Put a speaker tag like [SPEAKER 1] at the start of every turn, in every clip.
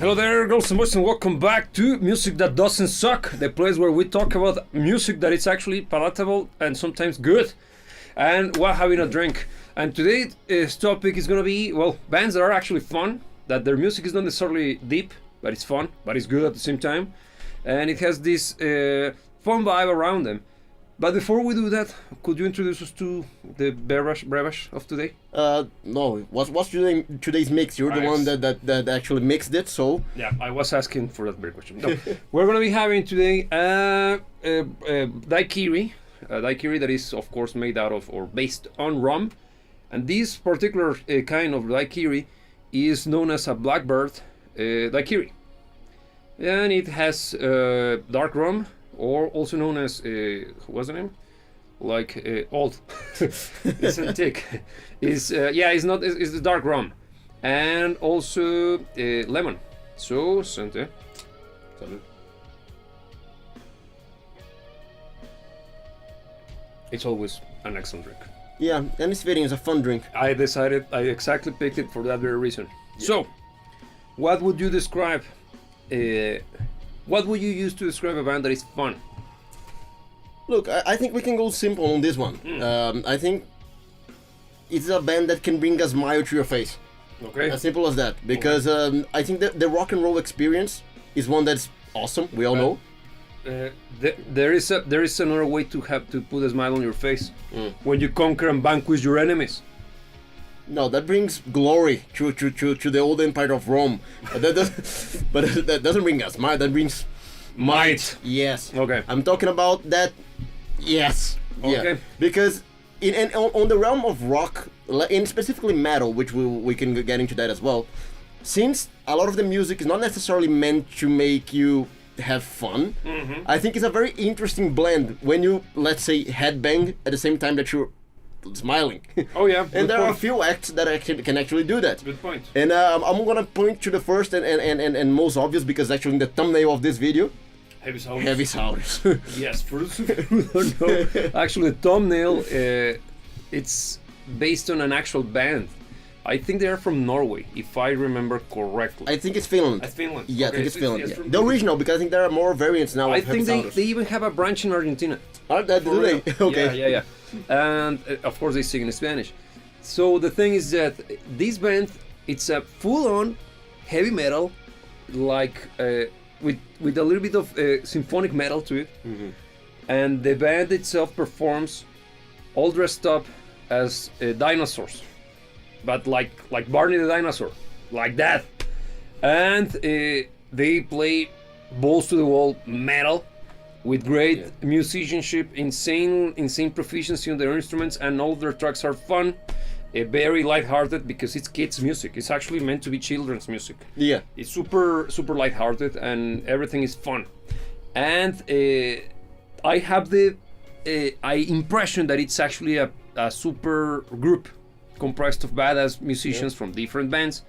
[SPEAKER 1] Hello there, girls and boys, and welcome back to Music That Doesn't Suck, the place where we talk about music that is actually palatable and sometimes good, and while having a drink. And today's topic is going to be, well, bands that are actually fun, that their music is not necessarily deep, but it's fun, but it's good at the same time, and it has this fun vibe around them. But before we do that, could you introduce us to the beverage of today?
[SPEAKER 2] No. What's today's mix? You're the one that actually mixed it, so...
[SPEAKER 1] Yeah, I was asking for that very question. No, we're going to be having today daiquiri. A daiquiri that is, of course, made out of or based on rum. And this particular kind of daiquiri is known as a blackbird daiquiri. And it has dark rum, or also known as what's the name? Like old. It's a tick. It's the dark rum, and also lemon. So Sante. Salud. It's always an excellent drink.
[SPEAKER 2] Yeah, and it's fitting. It's a fun drink.
[SPEAKER 1] I exactly picked it for that very reason. Yeah. So, what would you describe? What would you use to describe a band that is fun?
[SPEAKER 2] Look, I think we can go simple on this one. I think it's a band that can bring a smile to your face.
[SPEAKER 1] Okay.
[SPEAKER 2] As simple as that. Because I think that the rock and roll experience is one that's awesome. We all know.
[SPEAKER 1] There is another way to have to put a smile on your face when you conquer and vanquish your enemies.
[SPEAKER 2] No, that brings glory to the old empire of Rome. But that doesn't bring us might. That brings might. Yes.
[SPEAKER 1] Okay.
[SPEAKER 2] I'm talking about that. Yes.
[SPEAKER 1] Okay.
[SPEAKER 2] Yeah. Because on the realm of rock, and specifically metal, which we can get into that as well, since a lot of the music is not necessarily meant to make you have fun, I think it's a very interesting blend when you, let's say, headbang at the same time that you're smiling.
[SPEAKER 1] Oh yeah.
[SPEAKER 2] And there are a few acts that can actually do that.
[SPEAKER 1] Good point.
[SPEAKER 2] And I'm gonna point to the first and most obvious, because actually in the thumbnail of this video,
[SPEAKER 1] Heavy Sounds.
[SPEAKER 2] Heavy Sounds.
[SPEAKER 1] Yes, for those who don't know, actually the thumbnail, it's based on an actual band. I think they are from Norway, if I remember correctly.
[SPEAKER 2] I think it's Finland.
[SPEAKER 1] Finland.
[SPEAKER 2] Yeah,
[SPEAKER 1] Okay,
[SPEAKER 2] I think it's Finland.
[SPEAKER 1] Yes,
[SPEAKER 2] Yeah. The original, because I think there are more variants now.
[SPEAKER 1] I
[SPEAKER 2] of
[SPEAKER 1] think
[SPEAKER 2] Heavy
[SPEAKER 1] they even have a branch in Argentina.
[SPEAKER 2] Do they? Okay.
[SPEAKER 1] Yeah. And of course they sing in Spanish. So the thing is that this band, it's a full-on heavy metal, like with a little bit of symphonic metal to it. And the band itself performs all dressed up as dinosaurs, but like Barney the dinosaur, like that. And they play balls to the wall metal with great musicianship, insane proficiency on their instruments, and all their tracks are fun, very lighthearted, because it's kids' music. It's actually meant to be children's music.
[SPEAKER 2] Yeah.
[SPEAKER 1] It's super lighthearted, and everything is fun. And I have the impression that it's actually a super group comprised of badass musicians from different bands,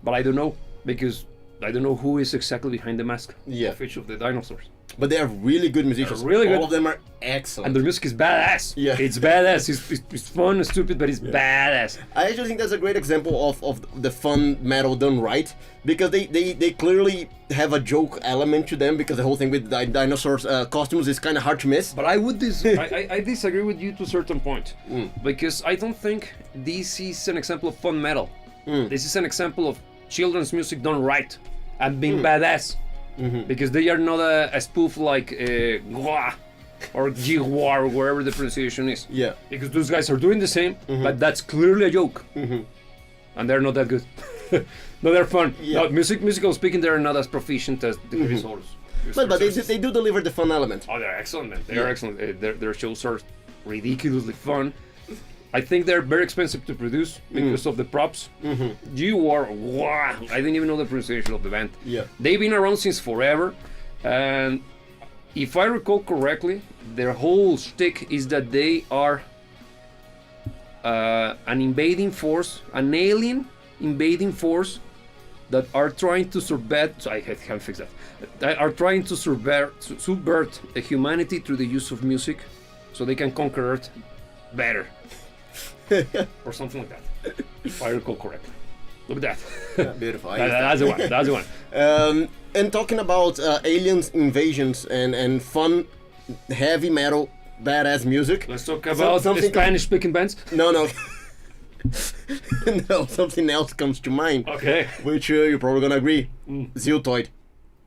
[SPEAKER 1] but I don't know, because I don't know who is exactly behind the mask of each of the dinosaurs.
[SPEAKER 2] But they are really good musicians.
[SPEAKER 1] They're really good.
[SPEAKER 2] All of them are excellent.
[SPEAKER 1] And their music is badass.
[SPEAKER 2] Yeah.
[SPEAKER 1] It's badass. It's fun and stupid, but it's badass.
[SPEAKER 2] I actually think that's a great example of the fun metal done right, because they clearly have a joke element to them, because the whole thing with dinosaurs costumes is kind of hard to miss.
[SPEAKER 1] But I disagree with you to a certain point, because I don't think this is an example of fun metal. This is an example of children's music done right and being badass. Because they are not a spoof like Gwa or Gwa, or wherever the pronunciation is.
[SPEAKER 2] Yeah.
[SPEAKER 1] Because those guys are doing the same, but that's clearly a joke. And they're not that good. No, they're fun.
[SPEAKER 2] Yeah.
[SPEAKER 1] No, musical speaking, they're not as proficient as the Heavy Sounds.
[SPEAKER 2] But they do deliver the fun element.
[SPEAKER 1] Oh, they're excellent, man. They are excellent. Their shows are ridiculously fun. I think they're very expensive to produce because of the props. I didn't even know the pronunciation of the band.
[SPEAKER 2] Yeah.
[SPEAKER 1] They've been around since forever, and if I recall correctly, their whole shtick is that they are an invading force, an alien invading force that are trying to subvert. I can't fix that. That are trying to subvert humanity through the use of music, so they can conquer Earth better. Or something like that, if I recall correctly. Look at that.
[SPEAKER 2] Beautiful.
[SPEAKER 1] That's the one. That's the one.
[SPEAKER 2] And talking about aliens, invasions, and fun, heavy metal, badass music.
[SPEAKER 1] Let's talk about Spanish-speaking bands.
[SPEAKER 2] No. No, something else comes to mind.
[SPEAKER 1] Okay.
[SPEAKER 2] Which you're probably gonna agree. Ziltoid.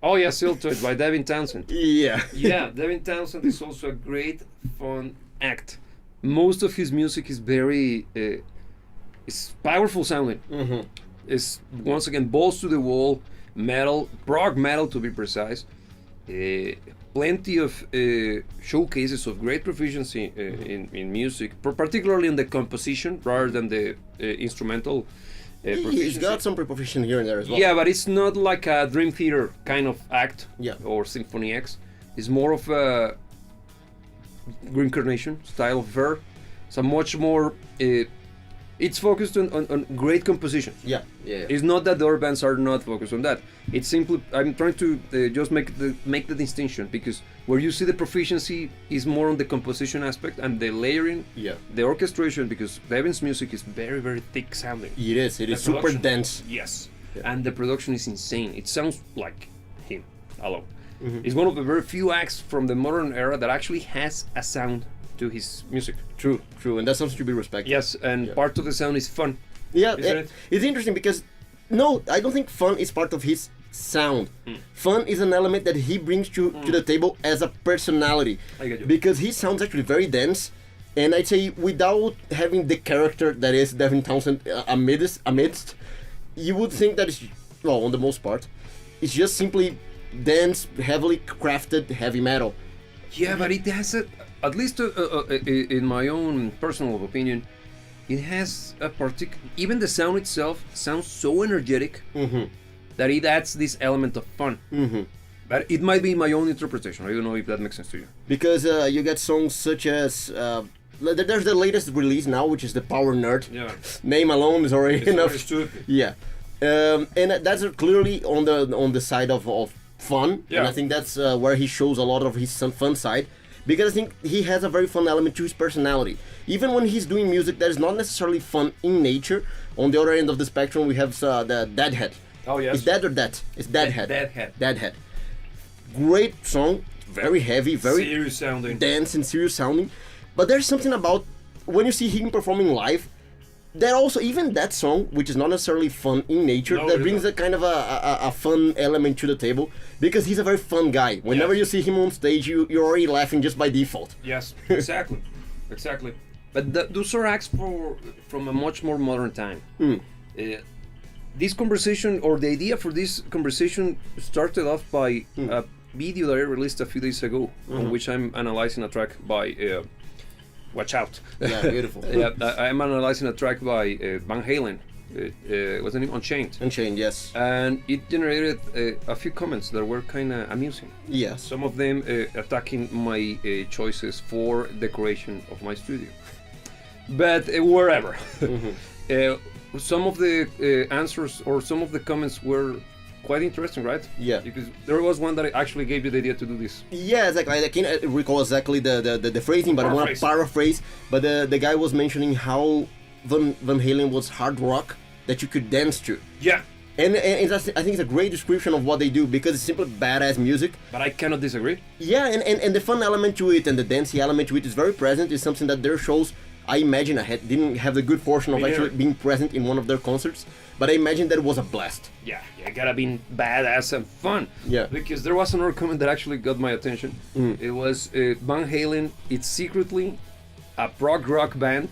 [SPEAKER 1] Oh yeah, Siltoid by Devin Townsend.
[SPEAKER 2] Yeah.
[SPEAKER 1] Yeah, Devin Townsend is also a great, fun act. Most of his music is very, it's powerful sounding.
[SPEAKER 2] Mm-hmm.
[SPEAKER 1] It's once again balls to the wall, metal, prog metal to be precise. Plenty of showcases of great proficiency in music, particularly in the composition rather than the instrumental.
[SPEAKER 2] He's got some proficiency here and there as well.
[SPEAKER 1] Yeah, but it's not like a Dream Theater kind of act,
[SPEAKER 2] Yeah.
[SPEAKER 1] or Symphony X. It's more of a reincarnation style of affair. It's a much more. It's focused on great composition.
[SPEAKER 2] Yeah.
[SPEAKER 1] It's not that the other bands are not focused on that. It's simply I'm trying to just make the distinction, because where you see the proficiency is more on the composition aspect and the layering,
[SPEAKER 2] Yeah.
[SPEAKER 1] the orchestration, because Devin's music is very, very thick sounding.
[SPEAKER 2] It is. It is
[SPEAKER 1] The
[SPEAKER 2] super
[SPEAKER 1] production-
[SPEAKER 2] dense.
[SPEAKER 1] Yes,
[SPEAKER 2] Yeah.
[SPEAKER 1] and the production is insane. It sounds like him alone.
[SPEAKER 2] Mm-hmm.
[SPEAKER 1] He's one of the very few acts from the modern era that actually has a sound to his music.
[SPEAKER 2] True, and that's something to be respected.
[SPEAKER 1] Yes, and
[SPEAKER 2] Yeah.
[SPEAKER 1] part of the sound is fun.
[SPEAKER 2] Yeah,
[SPEAKER 1] Isn't it?
[SPEAKER 2] it's interesting because no, I don't think fun is part of his sound.
[SPEAKER 1] Hmm.
[SPEAKER 2] Fun is an element that he brings to the table as a personality.
[SPEAKER 1] I get you.
[SPEAKER 2] Because his sound's actually very dense, and I'd say without having the character that is Devin Townsend amidst, you would think that it's, well, on the most part, it's just simply dense, heavily crafted heavy metal.
[SPEAKER 1] Yeah, but it has at least in my own personal opinion, it has a particular. Even the sound itself sounds so energetic that it adds this element of fun. But it might be my own interpretation. I don't know if that makes sense to you.
[SPEAKER 2] Because you get songs such as there's the latest release now, which is the Power Nerd.
[SPEAKER 1] Yeah.
[SPEAKER 2] Name alone is already
[SPEAKER 1] It's
[SPEAKER 2] enough.
[SPEAKER 1] very stupid.
[SPEAKER 2] Yeah, and that's clearly on the side of fun,
[SPEAKER 1] Yeah.
[SPEAKER 2] and I think that's where he shows a lot of his fun side, because I think he has a very fun element to his personality. Even when he's doing music that is not necessarily fun in nature, on the other end of the spectrum we have the Deadhead.
[SPEAKER 1] Oh yes.
[SPEAKER 2] Is that or that? It's Deadhead.
[SPEAKER 1] Deadhead.
[SPEAKER 2] Deadhead. Great song, very heavy, very
[SPEAKER 1] Serious sounding.
[SPEAKER 2] dense and serious sounding, but there's something about when you see him performing live that also, even that song, which is not necessarily fun in nature,
[SPEAKER 1] No,
[SPEAKER 2] that
[SPEAKER 1] it's
[SPEAKER 2] brings
[SPEAKER 1] not.
[SPEAKER 2] a kind of a fun element to the table, because he's a very fun guy. Whenever
[SPEAKER 1] Yes.
[SPEAKER 2] you see him on stage, you're already laughing just by default.
[SPEAKER 1] Yes, exactly, exactly. But those are acts from a much more modern time. This conversation, or the idea for this conversation, started off by a video that I released a few days ago, on which I'm analyzing a track by. Watch out!
[SPEAKER 2] Yeah, beautiful.
[SPEAKER 1] Yeah, I'm analyzing a track by Van Halen. What's the name? Unchained.
[SPEAKER 2] Unchained, yes.
[SPEAKER 1] And it generated a few comments that were kind of amusing.
[SPEAKER 2] Yes.
[SPEAKER 1] Some of them attacking my choices for decoration of my studio. But wherever. Some of the answers or some of the comments were quite interesting, right?
[SPEAKER 2] Yeah.
[SPEAKER 1] Because there was one that actually gave you the idea to do this.
[SPEAKER 2] Yeah, exactly. I can't recall exactly the phrasing, but I want to paraphrase. But the guy was mentioning how Van Halen was hard rock that you could dance to.
[SPEAKER 1] Yeah.
[SPEAKER 2] And that's, I think it's a great description of what they do, because it's simply badass music.
[SPEAKER 1] But I cannot disagree.
[SPEAKER 2] Yeah, and the fun element to it and the dancey element to it is very present. It's something that their shows, I imagine, didn't have the good fortune of actually being present in one of their concerts, but I imagine that it was a blast.
[SPEAKER 1] Yeah, you gotta be badass and fun.
[SPEAKER 2] Yeah.
[SPEAKER 1] Because there was another comment that actually got my attention. It was Van Halen. It's secretly a prog rock band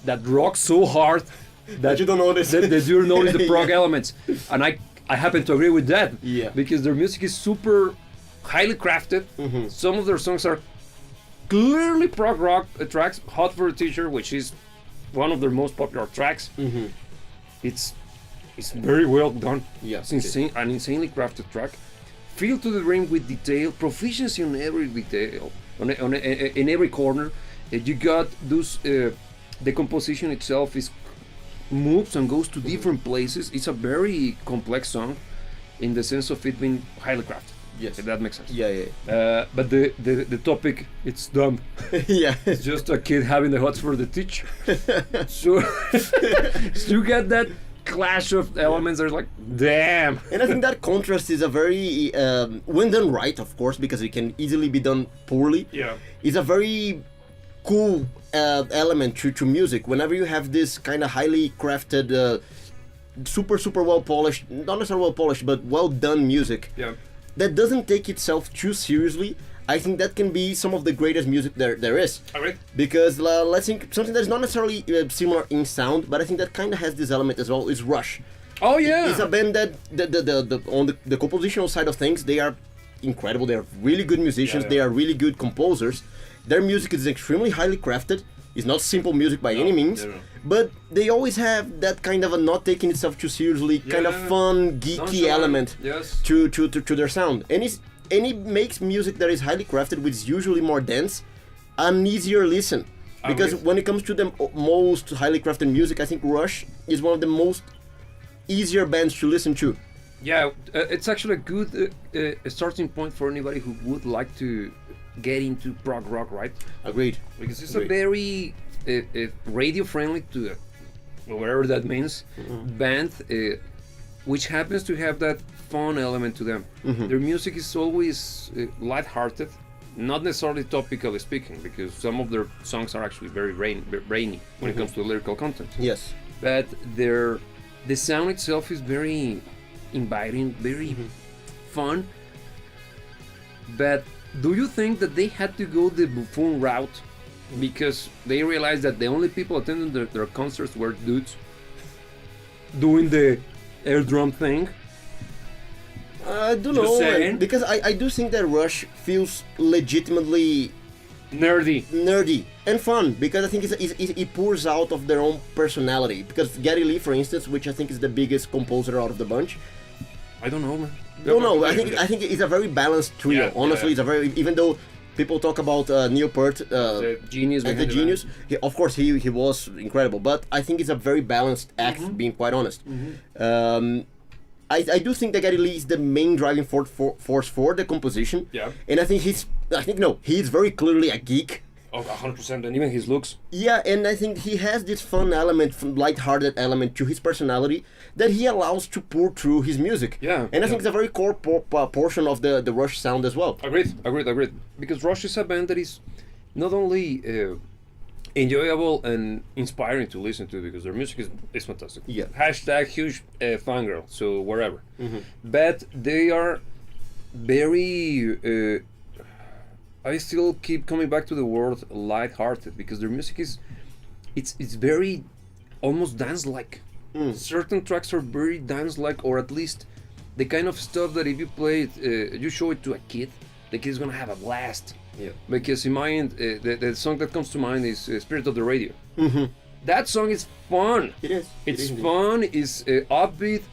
[SPEAKER 1] that rocks so hard that
[SPEAKER 2] you don't notice.
[SPEAKER 1] that you notice the prog
[SPEAKER 2] Yeah.
[SPEAKER 1] elements, and I happen to agree with that.
[SPEAKER 2] Yeah.
[SPEAKER 1] Because their music is super highly crafted. Some of their songs are clearly prog rock tracks. "Hot for a Teacher," which is one of their most popular tracks. It's very well done.
[SPEAKER 2] Yeah,
[SPEAKER 1] It's insane, an insanely crafted track. Filled to the rim with detail, proficiency on every detail, in every corner. You got those. The composition itself moves and goes to different places. It's a very complex song, in the sense of it being highly crafted.
[SPEAKER 2] Yes.
[SPEAKER 1] If that makes sense.
[SPEAKER 2] Yeah.
[SPEAKER 1] But the topic, it's dumb.
[SPEAKER 2] Yeah.
[SPEAKER 1] It's just a kid having the hots for the teacher. So you get that clash of elements. There's like, damn.
[SPEAKER 2] And I think that contrast is a very, when done right, of course, because it can easily be done poorly.
[SPEAKER 1] Yeah.
[SPEAKER 2] Is a very cool element to music. Whenever you have this kind of highly crafted, super well polished, not necessarily well polished, but well done music.
[SPEAKER 1] Yeah.
[SPEAKER 2] That doesn't take itself too seriously. I think that can be some of the greatest music there is.
[SPEAKER 1] All right.
[SPEAKER 2] Because let's think something that's not necessarily similar in sound, but I think that kind of has this element as well. Is Rush.
[SPEAKER 1] Oh yeah.
[SPEAKER 2] It's a band that on the compositional side of things, they are incredible. They are really good musicians.
[SPEAKER 1] Yeah.
[SPEAKER 2] They are really good composers. Their music is extremely highly crafted. It's not simple music by any means, but they always have that kind of a not taking itself too seriously, kind of fun, geeky element to their sound. And it makes music that is highly crafted, which is usually more dense, an easier listen. Because when it comes to the most highly crafted music, I think Rush is one of the most easier bands to listen to.
[SPEAKER 1] Yeah, it's actually a good starting point for anybody who would like to get into prog rock, right?
[SPEAKER 2] Agreed.
[SPEAKER 1] Because it's a very radio friendly to whatever that means band, which happens to have that fun element to them. Their music is always lighthearted, not necessarily topically speaking, because some of their songs are actually very brainy when it comes to lyrical content.
[SPEAKER 2] Yes.
[SPEAKER 1] But the sound itself is very inviting, very fun. But do you think that they had to go the buffoon route because they realized that the only people attending their concerts were dudes doing the air drum thing?
[SPEAKER 2] I don't
[SPEAKER 1] Just
[SPEAKER 2] know,
[SPEAKER 1] saying.
[SPEAKER 2] because I do think that Rush feels legitimately
[SPEAKER 1] Nerdy.
[SPEAKER 2] and fun, because I think it pours out of their own personality. Because Geddy Lee, for instance, which I think is the biggest composer out of the bunch.
[SPEAKER 1] I don't know, man.
[SPEAKER 2] No, I think it's a very balanced trio.
[SPEAKER 1] Yeah,
[SPEAKER 2] Honestly, it's a very, even though people talk about Neil Peart
[SPEAKER 1] The genius.
[SPEAKER 2] as the
[SPEAKER 1] behind
[SPEAKER 2] genius, of course he was incredible, but I think it's a very balanced act, being quite honest. I do think that Geddy Lee is the main driving force for the composition.
[SPEAKER 1] Yeah.
[SPEAKER 2] And I think he's very clearly a geek.
[SPEAKER 1] Oh, 100%, and even his looks.
[SPEAKER 2] Yeah, and I think he has this fun element, light-hearted element to his personality that he allows to pour through his music.
[SPEAKER 1] Yeah.
[SPEAKER 2] And I think it's a very core portion of the Rush sound as well.
[SPEAKER 1] Agreed. Because Rush is a band that is not only enjoyable and inspiring to listen to, because their music is fantastic.
[SPEAKER 2] Yeah.
[SPEAKER 1] Hashtag huge fangirl, so wherever. But they are very... I still keep coming back to the word light-hearted, because their music it's very almost dance-like. Certain tracks are very dance-like, or at least the kind of stuff that if you play it, you show it to a kid, the kid's gonna have a blast.
[SPEAKER 2] Yeah.
[SPEAKER 1] Because in my end, the song that comes to mind is Spirit of the Radio. That song is fun.
[SPEAKER 2] It is.
[SPEAKER 1] It's fun, it's upbeat,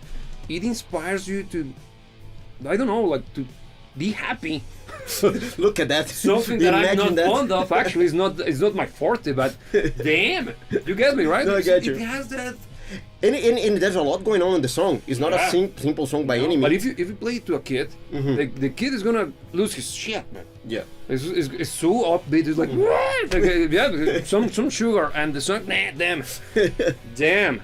[SPEAKER 1] it inspires you to, I don't know, like to be happy.
[SPEAKER 2] Look at that.
[SPEAKER 1] Something that I'm
[SPEAKER 2] Imagine
[SPEAKER 1] not
[SPEAKER 2] that.
[SPEAKER 1] fond of, actually, is not my forte, but damn, you get me, right?
[SPEAKER 2] No, I get you.
[SPEAKER 1] It has that.
[SPEAKER 2] And there's a lot going on in the song. It's not a simple song by any means.
[SPEAKER 1] But if you play it to a kid, the kid is gonna lose his shit, man.
[SPEAKER 2] Yeah.
[SPEAKER 1] It's so upbeat. It's like, what? Like, yeah, some sugar and the song. Nah, damn.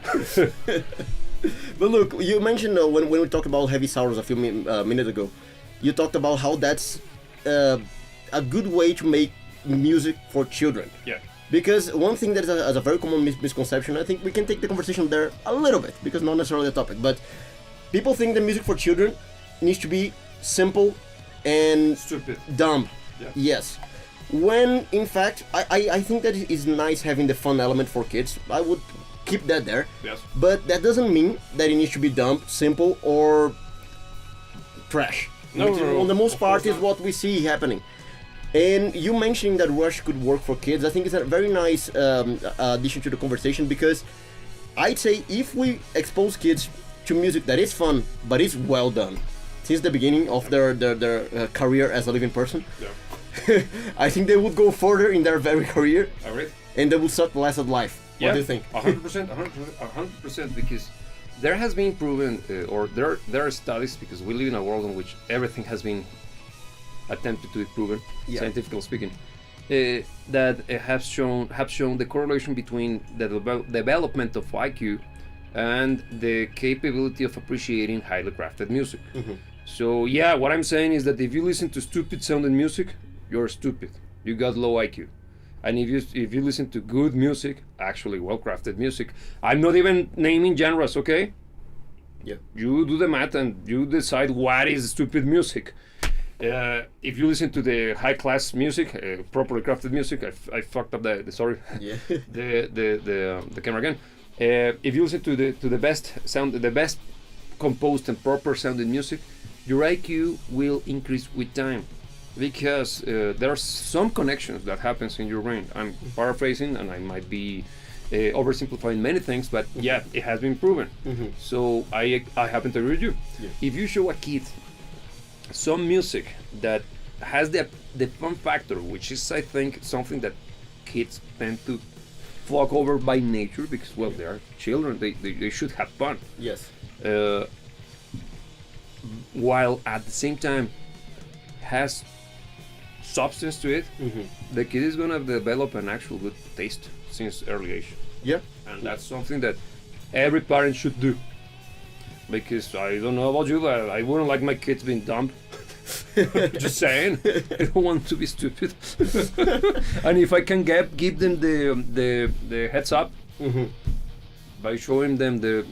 [SPEAKER 2] But look, you mentioned when we talked about Heavy Sorrows a few minutes ago, you talked about how that's a good way to make music for children.
[SPEAKER 1] Yeah.
[SPEAKER 2] Because one thing that is a very common misconception, I think we can take the conversation there a little bit, because not necessarily the topic, but people think the music for children needs to be simple and
[SPEAKER 1] Stupid.
[SPEAKER 2] dumb.
[SPEAKER 1] Yeah.
[SPEAKER 2] Yes. When, in fact, I think that it is nice having the fun element for kids. I would keep that there.
[SPEAKER 1] Yes.
[SPEAKER 2] But that doesn't mean that it needs to be dumb, simple, or trash.
[SPEAKER 1] No,
[SPEAKER 2] Which,
[SPEAKER 1] no,
[SPEAKER 2] on the most
[SPEAKER 1] of
[SPEAKER 2] part,
[SPEAKER 1] course
[SPEAKER 2] is
[SPEAKER 1] not.
[SPEAKER 2] what we see happening. And you mentioning that Rush could work for kids, I think it's a very nice addition to the conversation, because I'd say if we expose kids to music that is fun, but is well done, since the beginning of their career as a living person, I think they would go further in their very career, and they would start less at life.
[SPEAKER 1] Yeah.
[SPEAKER 2] What do you think?
[SPEAKER 1] 100%, because there has been proven, or there are studies, because we live in a world in which everything has been attempted to be proven, scientifically speaking, that have shown the correlation between the development of IQ and the capability of appreciating highly crafted music. So yeah, what I'm saying is that if you listen to stupid sounding music, you're stupid. You got low IQ. And if you listen to good music, actually well crafted music, I'm not even naming genres, okay?
[SPEAKER 2] Yeah.
[SPEAKER 1] You do the math and you decide what is stupid music. If you listen to the high class music, properly crafted music, I fucked up the sorry,
[SPEAKER 2] Yeah.
[SPEAKER 1] the camera again. If you listen to the best sound, the best composed and proper sounding music, your IQ will increase with time, because there are some connections that happens in your brain. I'm paraphrasing and I might be oversimplifying many things, but yeah, it has been proven. So I happen to agree with you.
[SPEAKER 2] Yeah.
[SPEAKER 1] If you show a kid some music that has the fun factor, which is I think something that kids tend to flock over by nature, because well, they are children, they should have fun.
[SPEAKER 2] Yes.
[SPEAKER 1] While at the same time has substance to it, the kid is gonna develop an actual good taste since early age.
[SPEAKER 2] Yeah.
[SPEAKER 1] And that's something that every parent should do. Because I don't know about you, but I wouldn't like my kids being dumb. Just saying, I don't want to be stupid. And if I can give them the heads up by showing them the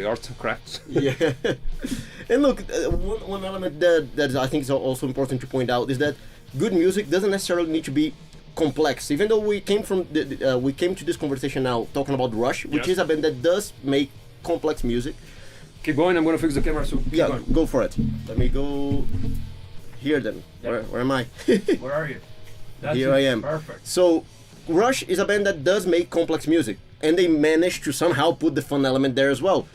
[SPEAKER 1] arts and crafts.
[SPEAKER 2] Yeah. And look, one element that I think is also important to point out is that good music doesn't necessarily need to be complex. Even though we came from we came to this conversation now talking about Rush, which is a band that does make complex music.
[SPEAKER 1] Keep going. I'm gonna fix the camera. So keep going.
[SPEAKER 2] Go for it. Let me go here then.
[SPEAKER 1] Yep.
[SPEAKER 2] Where am I?
[SPEAKER 1] Where are you? That's
[SPEAKER 2] Here I am.
[SPEAKER 1] Perfect.
[SPEAKER 2] So, Rush is a band that does make complex music, and they manage to somehow put the fun element there as well.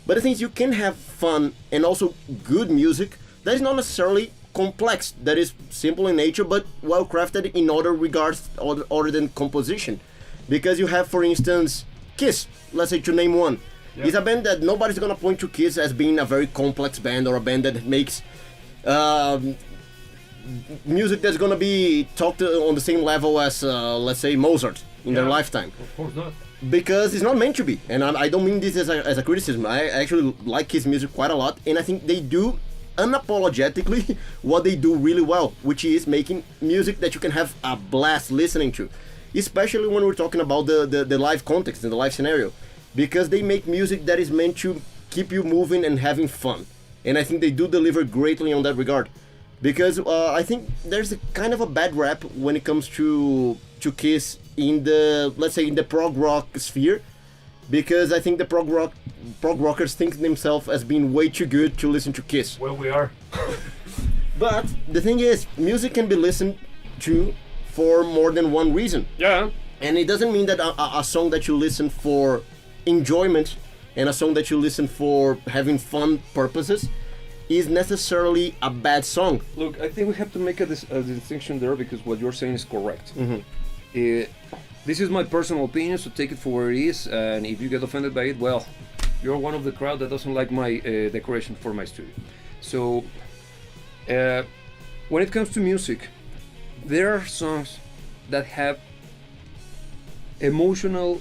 [SPEAKER 2] But the thing is, you can have fun and also good music that is not necessarily complex, that is simple in nature but well crafted in other regards other than composition. Because you have, for instance, Kiss, let's say, to name one.
[SPEAKER 1] Yep.
[SPEAKER 2] It's a band that nobody's gonna point to Kiss as being a very complex band or a band that makes music that's gonna be talked on the same level as, let's say, Mozart in their lifetime.
[SPEAKER 1] Of course not.
[SPEAKER 2] Because it's not meant to be, and I don't mean this as a criticism. I actually like Kiss music quite a lot, and I think they do unapologetically what they do really well, which is making music that you can have a blast listening to, especially when we're talking about the live context and the live scenario, because they make music that is meant to keep you moving and having fun, and I think they do deliver greatly on that regard. Because I think there's a kind of a bad rap when it comes to Kiss in the, let's say, in the prog rock sphere, because I think the prog rockers think themselves as being way too good to listen to Kiss.
[SPEAKER 1] Well, we are.
[SPEAKER 2] But the thing is, music can be listened to for more than one reason.
[SPEAKER 1] Yeah.
[SPEAKER 2] And it doesn't mean that a song that you listen for enjoyment and a song that you listen for having fun purposes is necessarily a bad song.
[SPEAKER 1] Look, I think we have to make a distinction there, because what you're saying is correct. This is my personal opinion, so take it for where it is, and if you get offended by it, well, you're one of the crowd that doesn't like my decoration for my studio. So, when it comes to music, there are songs that have emotional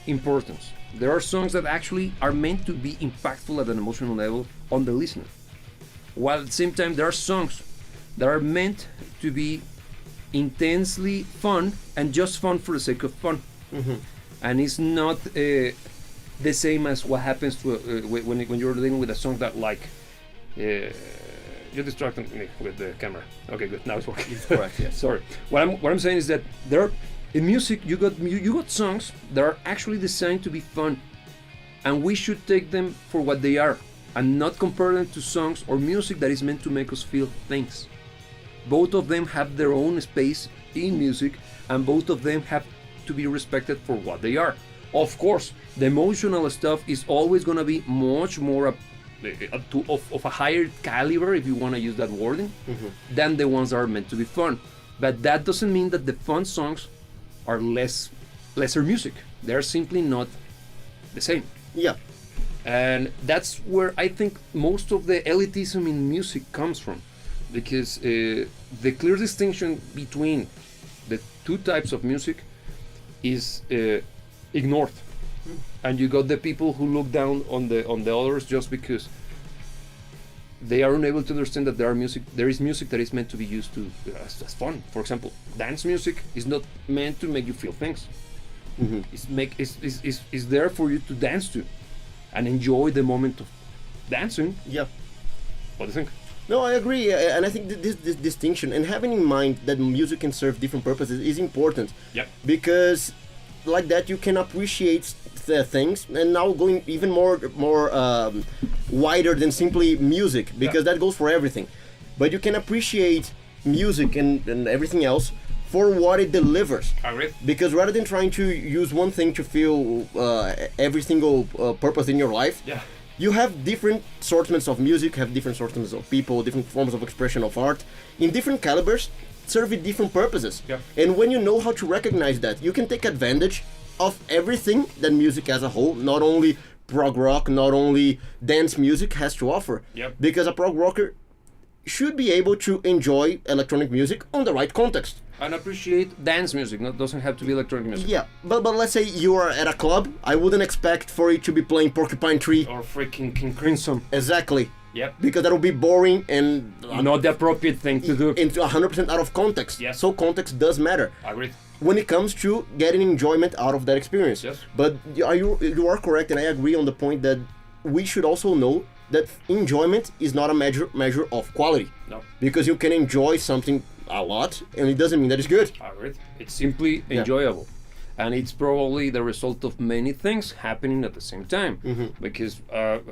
[SPEAKER 1] importance. There are songs that actually are meant to be impactful at an emotional level on the listener. While at the same time, there are songs that are meant to be intensely fun and just fun for the sake of fun. And it's not the same as what happens to when you're dealing with a song that, like, you're distracting me with the camera. Okay, good. Now it's working.
[SPEAKER 2] It's correct. Yes.
[SPEAKER 1] Sorry. What I'm saying is that in music you got songs that are actually designed to be fun, and we should take them for what they are, and not compare them to songs or music that is meant to make us feel things. Both of them have their own space in music, and both of them have to be respected for what they are. Of course, the emotional stuff is always going to be much more of a higher caliber, if you want to use that wording, than the ones that are meant to be fun. But that doesn't mean that the fun songs are lesser music. They're simply not the same.
[SPEAKER 2] Yeah.
[SPEAKER 1] And that's where I think most of the elitism in music comes from, because the clear distinction between the two types of music is ignored and you got the people who look down on the others just because they are unable to understand that there is music that is meant to be used to as fun. For example, dance music is not meant to make you feel things. It's there for you to dance to and enjoy the moment of dancing.
[SPEAKER 2] Yeah.
[SPEAKER 1] What do you think?
[SPEAKER 2] No, I agree, and I think this distinction and having in mind that music can serve different purposes is important.
[SPEAKER 1] Yep.
[SPEAKER 2] Because like that you can appreciate the things, and now going even more wider than simply music, because that goes for everything. But you can appreciate music and everything else for what it delivers.
[SPEAKER 1] Agree.
[SPEAKER 2] Because rather than trying to use one thing to fill every single purpose in your life,
[SPEAKER 1] Yeah.
[SPEAKER 2] you have different assortments of music, have different assortments of people, different forms of expression of art, in different calibers, serving different purposes.
[SPEAKER 1] Yeah.
[SPEAKER 2] And when you know how to recognize that, you can take advantage of everything that music as a whole, not only prog rock, not only dance music, has to offer.
[SPEAKER 1] Yep.
[SPEAKER 2] Because a prog rocker should be able to enjoy electronic music on the right context.
[SPEAKER 1] And appreciate dance music. Not doesn't have to be electronic music.
[SPEAKER 2] Yeah, but let's say you are at a club, I wouldn't expect for it to be playing Porcupine Tree.
[SPEAKER 1] Or freaking King Crimson.
[SPEAKER 2] Exactly.
[SPEAKER 1] Yep.
[SPEAKER 2] Because that would be boring and
[SPEAKER 1] Not the appropriate thing to do.
[SPEAKER 2] into 100% out of context.
[SPEAKER 1] Yes.
[SPEAKER 2] So context does matter
[SPEAKER 1] Agreed.
[SPEAKER 2] when it comes to getting enjoyment out of that experience.
[SPEAKER 1] Yes.
[SPEAKER 2] But you are correct, and I agree on the point that we should also know that enjoyment is not a measure of quality.
[SPEAKER 1] No.
[SPEAKER 2] Because you can enjoy something a lot, and it doesn't mean that it's good.
[SPEAKER 1] Agreed. It's simply enjoyable. And it's probably the result of many things happening at the same time. Because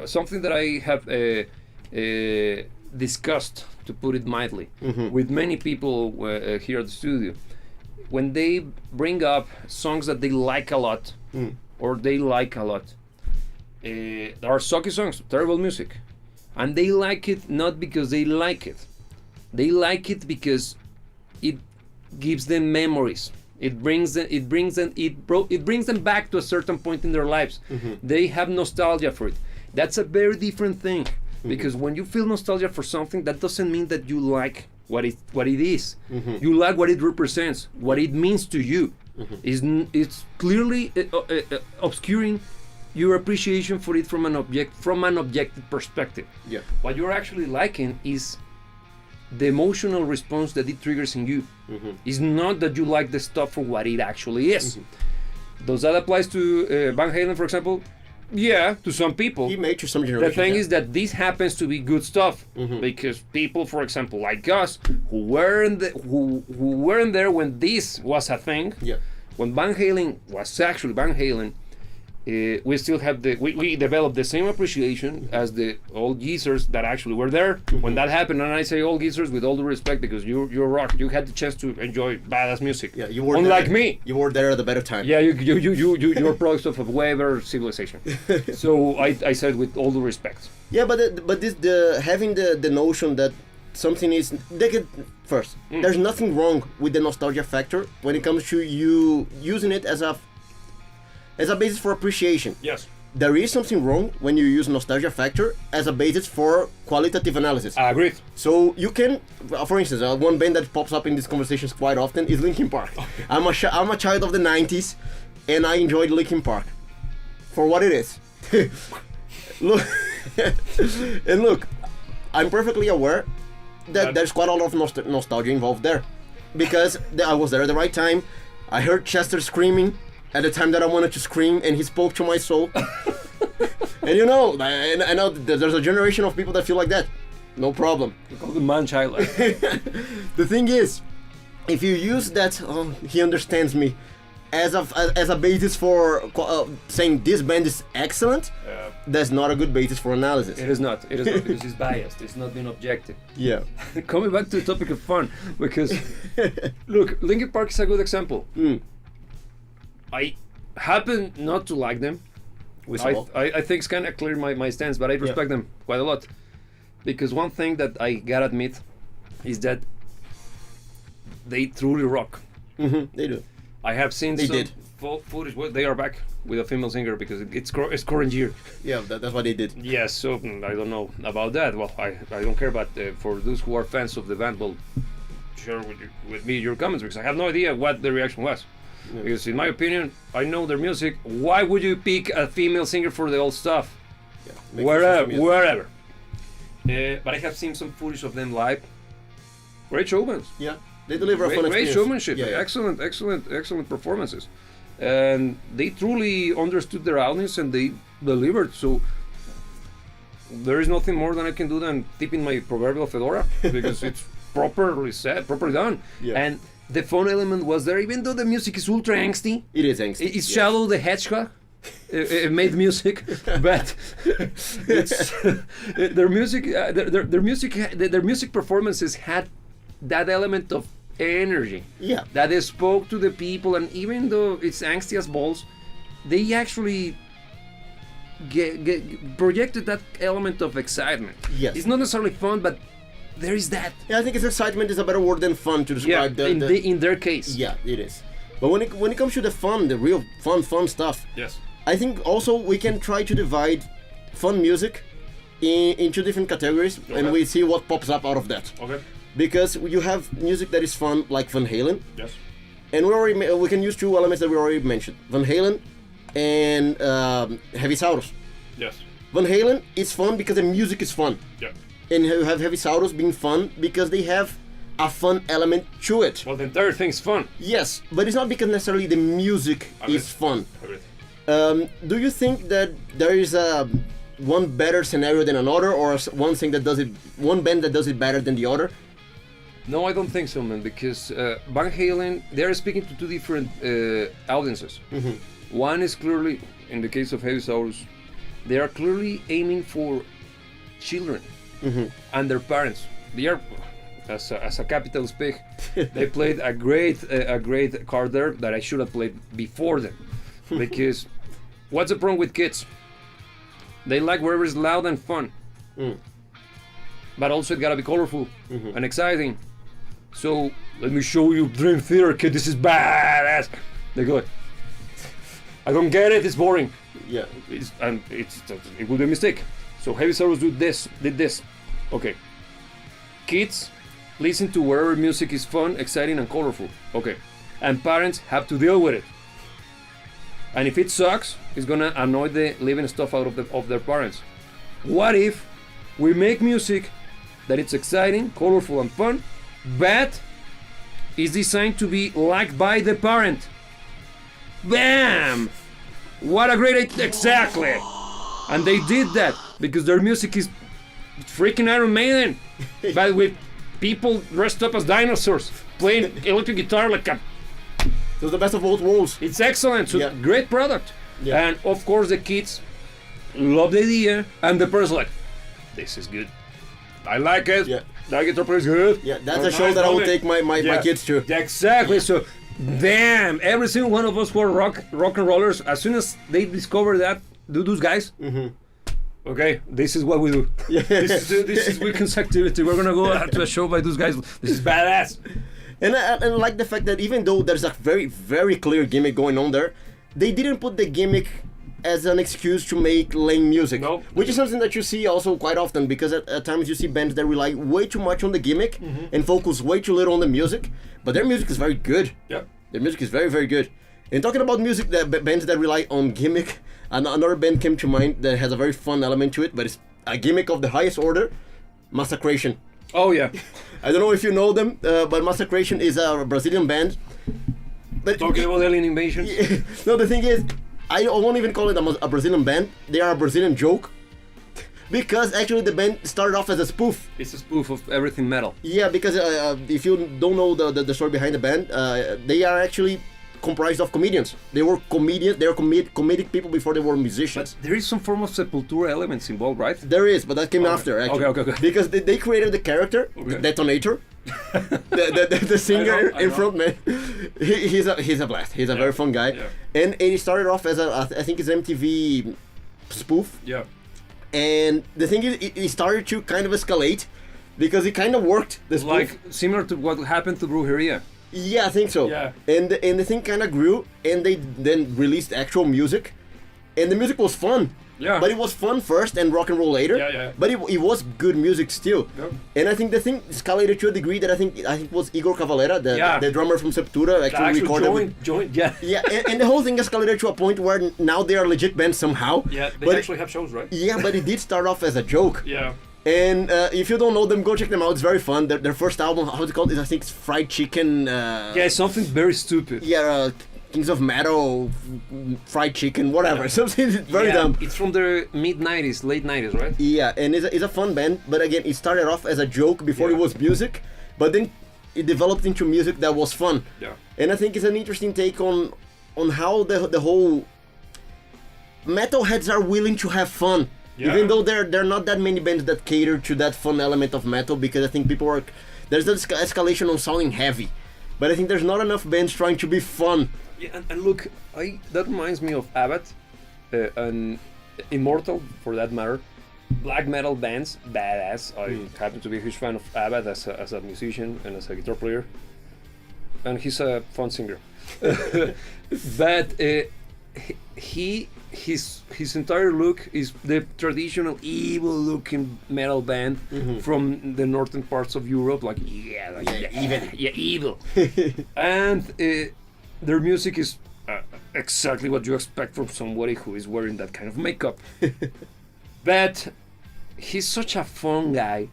[SPEAKER 1] something that I have discussed, to put it mildly, with many people here at the studio, when they bring up songs that they like a lot, or they like a lot, there are sucky songs, terrible music, and they like it not because they like it. They like it because it gives them memories. It brings them back to a certain point in their lives. They have nostalgia for it. That's a very different thing, because when you feel nostalgia for something, that doesn't mean that you like what it is. You like what it represents, what it means to you. It's clearly obscuring your appreciation for it from an objective perspective.
[SPEAKER 2] Yeah.
[SPEAKER 1] What you're actually liking is the emotional response that it triggers in you. It's not that you like the stuff for what it actually is. Does that apply to Van Halen, for example? Yeah, to some people.
[SPEAKER 2] He made to some generations.
[SPEAKER 1] The thing is that this happens to be good stuff, because people, for example, like us, who weren't there when this was a thing.
[SPEAKER 2] Yeah.
[SPEAKER 1] When Van Halen was actually Van Halen, we still have we developed the same appreciation as the old geezers that actually were there when that happened. And I say old geezers with all due respect, because you're rock. You had the chance to enjoy badass music.
[SPEAKER 2] Yeah, you were
[SPEAKER 1] unlike
[SPEAKER 2] there.
[SPEAKER 1] me.
[SPEAKER 2] You were there at a better time.
[SPEAKER 1] Yeah, you're products of a way better civilization. So I said with all due respect.
[SPEAKER 2] Yeah, but having the notion that something is first. There's nothing wrong with the nostalgia factor when it comes to you using it as a basis for appreciation.
[SPEAKER 1] Yes.
[SPEAKER 2] There is something wrong when you use nostalgia factor as a basis for qualitative analysis.
[SPEAKER 1] I agree.
[SPEAKER 2] So you can, for instance, one band that pops up in these conversations quite often is Linkin Park. Okay. I'm a child of the 90s, and I enjoyed Linkin Park for what it is. Look, I'm perfectly aware that there's quite a lot of nostalgia involved there, because I was there at the right time. I heard Chester screaming at the time that I wanted to scream, and he spoke to my soul. And I know there's a generation of people that feel like that. No problem.
[SPEAKER 1] You call them man-child.
[SPEAKER 2] The thing is, if you use that, he understands me, as a basis for saying this band is excellent, that's not a good basis for analysis.
[SPEAKER 1] It is not. It is not, because it's biased. It's not being objective.
[SPEAKER 2] Yeah.
[SPEAKER 1] Coming back to the topic of fun, because look, Linkin Park is a good example. I happen not to like them. I think it's kind of clear my stance, but I respect them quite a lot. Because one thing that I gotta admit is that they truly rock.
[SPEAKER 2] They do.
[SPEAKER 1] I have seen some footage. Well, they are back with a female singer, because it's current year.
[SPEAKER 2] Yeah, that's what they did.
[SPEAKER 1] Yes, so I don't know about that. Well, I don't care, but for those who are fans of the band, well, share with me your comments, because I have no idea what the reaction was. Because in my opinion, I know their music. Why would you pick a female singer for the old stuff?
[SPEAKER 2] Yeah,
[SPEAKER 1] Wherever. But I have seen some footage of them live. Great showmen.
[SPEAKER 2] Yeah, they deliver a fun
[SPEAKER 1] Great
[SPEAKER 2] experience.
[SPEAKER 1] showmanship.
[SPEAKER 2] Yeah, yeah.
[SPEAKER 1] Excellent performances. And they truly understood their audience and they delivered. So there is nothing more than I can do than tip in my proverbial fedora because it's properly said, properly done.
[SPEAKER 2] Yeah.
[SPEAKER 1] And the fun element was there, even though the music is ultra angsty.
[SPEAKER 2] It is angsty.
[SPEAKER 1] It's Shadow the Hedgehog. Made music, but it's, their music performances had that element of energy.
[SPEAKER 2] Yeah.
[SPEAKER 1] That they spoke to the people, and even though it's angsty as balls, they actually projected that element of excitement.
[SPEAKER 2] Yes.
[SPEAKER 1] It's not necessarily fun, but there is that.
[SPEAKER 2] Yeah, I think excitement is a better word than fun to describe
[SPEAKER 1] in their case.
[SPEAKER 2] Yeah, it is. But when it comes to the fun, the real fun stuff.
[SPEAKER 1] Yes.
[SPEAKER 2] I think also we can try to divide fun music into different categories, and we see what pops up out of that.
[SPEAKER 1] Okay.
[SPEAKER 2] Because you have music that is fun, like Van Halen.
[SPEAKER 1] Yes.
[SPEAKER 2] And we can use two elements that we already mentioned: Van Halen and Heavy Saurus.
[SPEAKER 1] Yes.
[SPEAKER 2] Van Halen is fun because the music is fun.
[SPEAKER 1] Yeah.
[SPEAKER 2] And you have Heavy Saurus being fun because they have a fun element to it.
[SPEAKER 1] Well, the entire thing's fun.
[SPEAKER 2] Yes, but it's not because necessarily the music is fun. Do you think that there is one better scenario than another, or one band that does it better than the other?
[SPEAKER 1] No, I don't think so, man. Because Van Halen, they're speaking to two different audiences.
[SPEAKER 2] Mm-hmm.
[SPEAKER 1] One is clearly, in the case of Heavy Saurus, they are clearly aiming for children and their parents. They are, as a capital speak, they played a great card there that I should have played before them. Because what's the problem with kids? They like wherever it's loud and fun. But also it gotta be colorful and exciting. So let me show you Dream Theater, kid. This is badass. They go, I don't get it. It's boring.
[SPEAKER 2] Yeah.
[SPEAKER 1] It would be a mistake. So Heavy Saurus did this. Okay. Kids listen to wherever music is fun, exciting, and colorful. Okay. And parents have to deal with it. And if it sucks, it's gonna annoy the living stuff out of their parents. What if we make music that it's exciting, colorful, and fun, but is designed to be liked by the parent? Bam! What a great exactly! And they did that because their music is freaking Iron Maiden, but with people dressed up as dinosaurs playing electric guitar like a.
[SPEAKER 2] It was the best of both worlds.
[SPEAKER 1] It's excellent. So great product.
[SPEAKER 2] Yeah.
[SPEAKER 1] And of course the kids love the idea, and the person's like, this is good. I like it.
[SPEAKER 2] Yeah.
[SPEAKER 1] That guitar player is good.
[SPEAKER 2] Yeah, that's a show that I will take my kids to.
[SPEAKER 1] Exactly. So, damn, every single one of us who are rock and rollers, as soon as they discover that, those guys, okay, this is what we do.
[SPEAKER 2] Yeah.
[SPEAKER 1] This is weekend's activity. We're gonna go out to a show by those guys. This is badass.
[SPEAKER 2] And I like the fact that even though there's a very, very clear gimmick going on there, they didn't put the gimmick as an excuse to make lame music.
[SPEAKER 1] Nope.
[SPEAKER 2] Which is something that you see also quite often, because at times you see bands that rely way too much on the gimmick and focus way too little on the music, but their music is very good.
[SPEAKER 1] Yeah.
[SPEAKER 2] Their music is very, very good. And talking about music, bands that rely on gimmick, another band came to mind that has a very fun element to it, but it's a gimmick of the highest order, Massacration.
[SPEAKER 1] Oh yeah.
[SPEAKER 2] I don't know if you know them, but Massacration is a Brazilian band. But
[SPEAKER 1] Talking about alien invasion.
[SPEAKER 2] no, the thing is, I won't even call it a Brazilian band. They are a Brazilian joke. Because actually the band started off as a spoof.
[SPEAKER 1] It's a spoof of everything metal.
[SPEAKER 2] Yeah, because if you don't know the story behind the band, they are actually comprised of comedians. They were comedians. They were comedic people before they were musicians.
[SPEAKER 1] But there is some form of Sepultura elements involved, right?
[SPEAKER 2] There is, but that came after. Actually.
[SPEAKER 1] Okay.
[SPEAKER 2] Because they created the character, the Detonator, the singer in front man. He's a blast. He's a very fun guy, and it started off as I think it's MTV spoof.
[SPEAKER 1] Yeah.
[SPEAKER 2] And the thing is, it started to kind of escalate because it kind of worked. The spoof.
[SPEAKER 1] Like similar to what happened to Brujeria.
[SPEAKER 2] Yeah, I think so.
[SPEAKER 1] Yeah.
[SPEAKER 2] And the thing kind of grew, and they then released actual music, and the music was fun.
[SPEAKER 1] Yeah.
[SPEAKER 2] But it was fun first and rock and roll later.
[SPEAKER 1] Yeah.
[SPEAKER 2] But it was good music still.
[SPEAKER 1] Yeah.
[SPEAKER 2] And I think the thing escalated to a degree that I think it was Igor Cavalera, the drummer from Sepultura, actually recorded.
[SPEAKER 1] Joined, yeah.
[SPEAKER 2] Yeah, and the whole thing escalated to a point where now they are legit bands somehow.
[SPEAKER 1] Yeah, they
[SPEAKER 2] but
[SPEAKER 1] actually have shows, right?
[SPEAKER 2] Yeah, but it did start off as a joke.
[SPEAKER 1] Yeah.
[SPEAKER 2] And if you don't know them, go check them out. It's very fun. Their first album, how's it called? I think it's Fried Chicken.
[SPEAKER 1] Yeah, it's something very stupid.
[SPEAKER 2] Yeah, Kings of Metal, Fried Chicken, whatever.
[SPEAKER 1] Yeah.
[SPEAKER 2] Something very dumb.
[SPEAKER 1] It's from the mid-90s, late 90s, right?
[SPEAKER 2] Yeah, and it's a fun band. But again, it started off as a joke before it was music. But then it developed into music that was fun.
[SPEAKER 1] Yeah.
[SPEAKER 2] And I think it's an interesting take on how the whole metalheads are willing to have fun.
[SPEAKER 1] Yeah.
[SPEAKER 2] Even though there are not that many bands that cater to that fun element of metal, because I think people are there's this escalation on sounding heavy, but I think there's not enough bands trying to be fun.
[SPEAKER 1] Yeah, and look, that reminds me of Abbott and Immortal, for that matter. Black metal bands, badass. I happen to be a huge fan of Abbott as a musician and as a guitar player, and he's a fun singer. But his entire look is the traditional evil-looking metal band from the northern parts of Europe, like evil. And their music is exactly what you expect from somebody who is wearing that kind of makeup. But he's such a fun guy.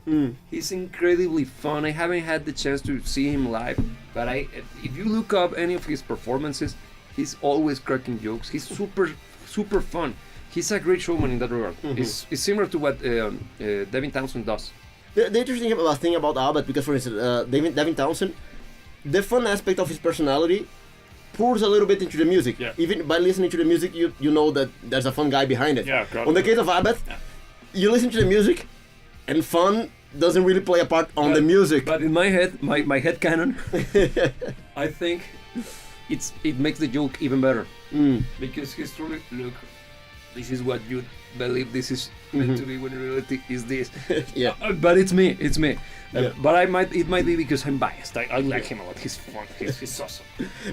[SPEAKER 1] He's incredibly fun. I haven't had the chance to see him live, but if you look up any of his performances, he's always cracking jokes. He's super fun. He's a great showman in that regard. It's similar to what Devin Townsend does.
[SPEAKER 2] The interesting thing about Abbott, because for instance, Devin Townsend, the fun aspect of his personality pours a little bit into the music.
[SPEAKER 1] Yeah.
[SPEAKER 2] Even by listening to the music, you know that there's a fun guy behind it.
[SPEAKER 1] Yeah,
[SPEAKER 2] On the case of Abbott, you listen to the music, and fun doesn't really play a part on the music.
[SPEAKER 1] But in my head, my head canon, I think it makes the joke even better. Because he's truly, look, this is what you believe this is meant to be, when in reality is this. But it's me. But it might be because I'm biased. I like him a lot. He's fun. He's awesome.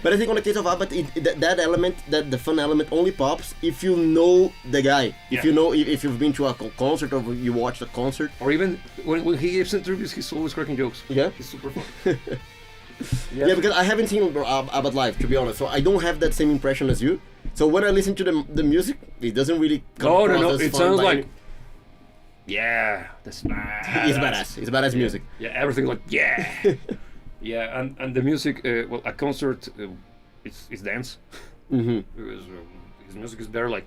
[SPEAKER 2] But I think on the case of Abbott, that element, the fun element, only pops if you know the guy. If you know, if you've been to a concert or you watched a concert,
[SPEAKER 1] or even when he gives interviews, he's always cracking jokes.
[SPEAKER 2] Yeah,
[SPEAKER 1] he's super fun.
[SPEAKER 2] Yeah, because I haven't seen Abbott live, to be honest, so I don't have that same impression as you. So when I listen to the music, it doesn't really come across
[SPEAKER 1] No,
[SPEAKER 2] as
[SPEAKER 1] it
[SPEAKER 2] fun
[SPEAKER 1] sounds
[SPEAKER 2] by
[SPEAKER 1] like,
[SPEAKER 2] any-
[SPEAKER 1] yeah, that's
[SPEAKER 2] It's badass. It's badass music.
[SPEAKER 1] Yeah, everything's like, yeah. Yeah, and the music, a concert, it's dance. Because his music is better, like,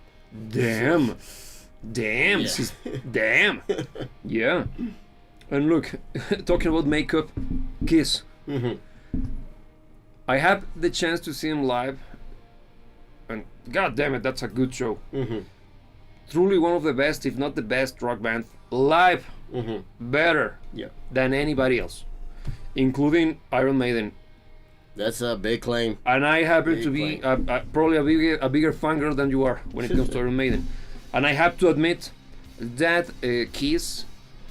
[SPEAKER 1] damn, damn. Yeah. And look, talking about makeup, Kiss. I had the chance to see him live, and god damn it, that's a good show. Truly one of the best, if not the best, rock band live. Better than anybody else, including Iron Maiden.
[SPEAKER 2] That's a big claim.
[SPEAKER 1] And I happen to be probably a bigger fangirl than you are when it comes to Iron Maiden. And I have to admit that Kiss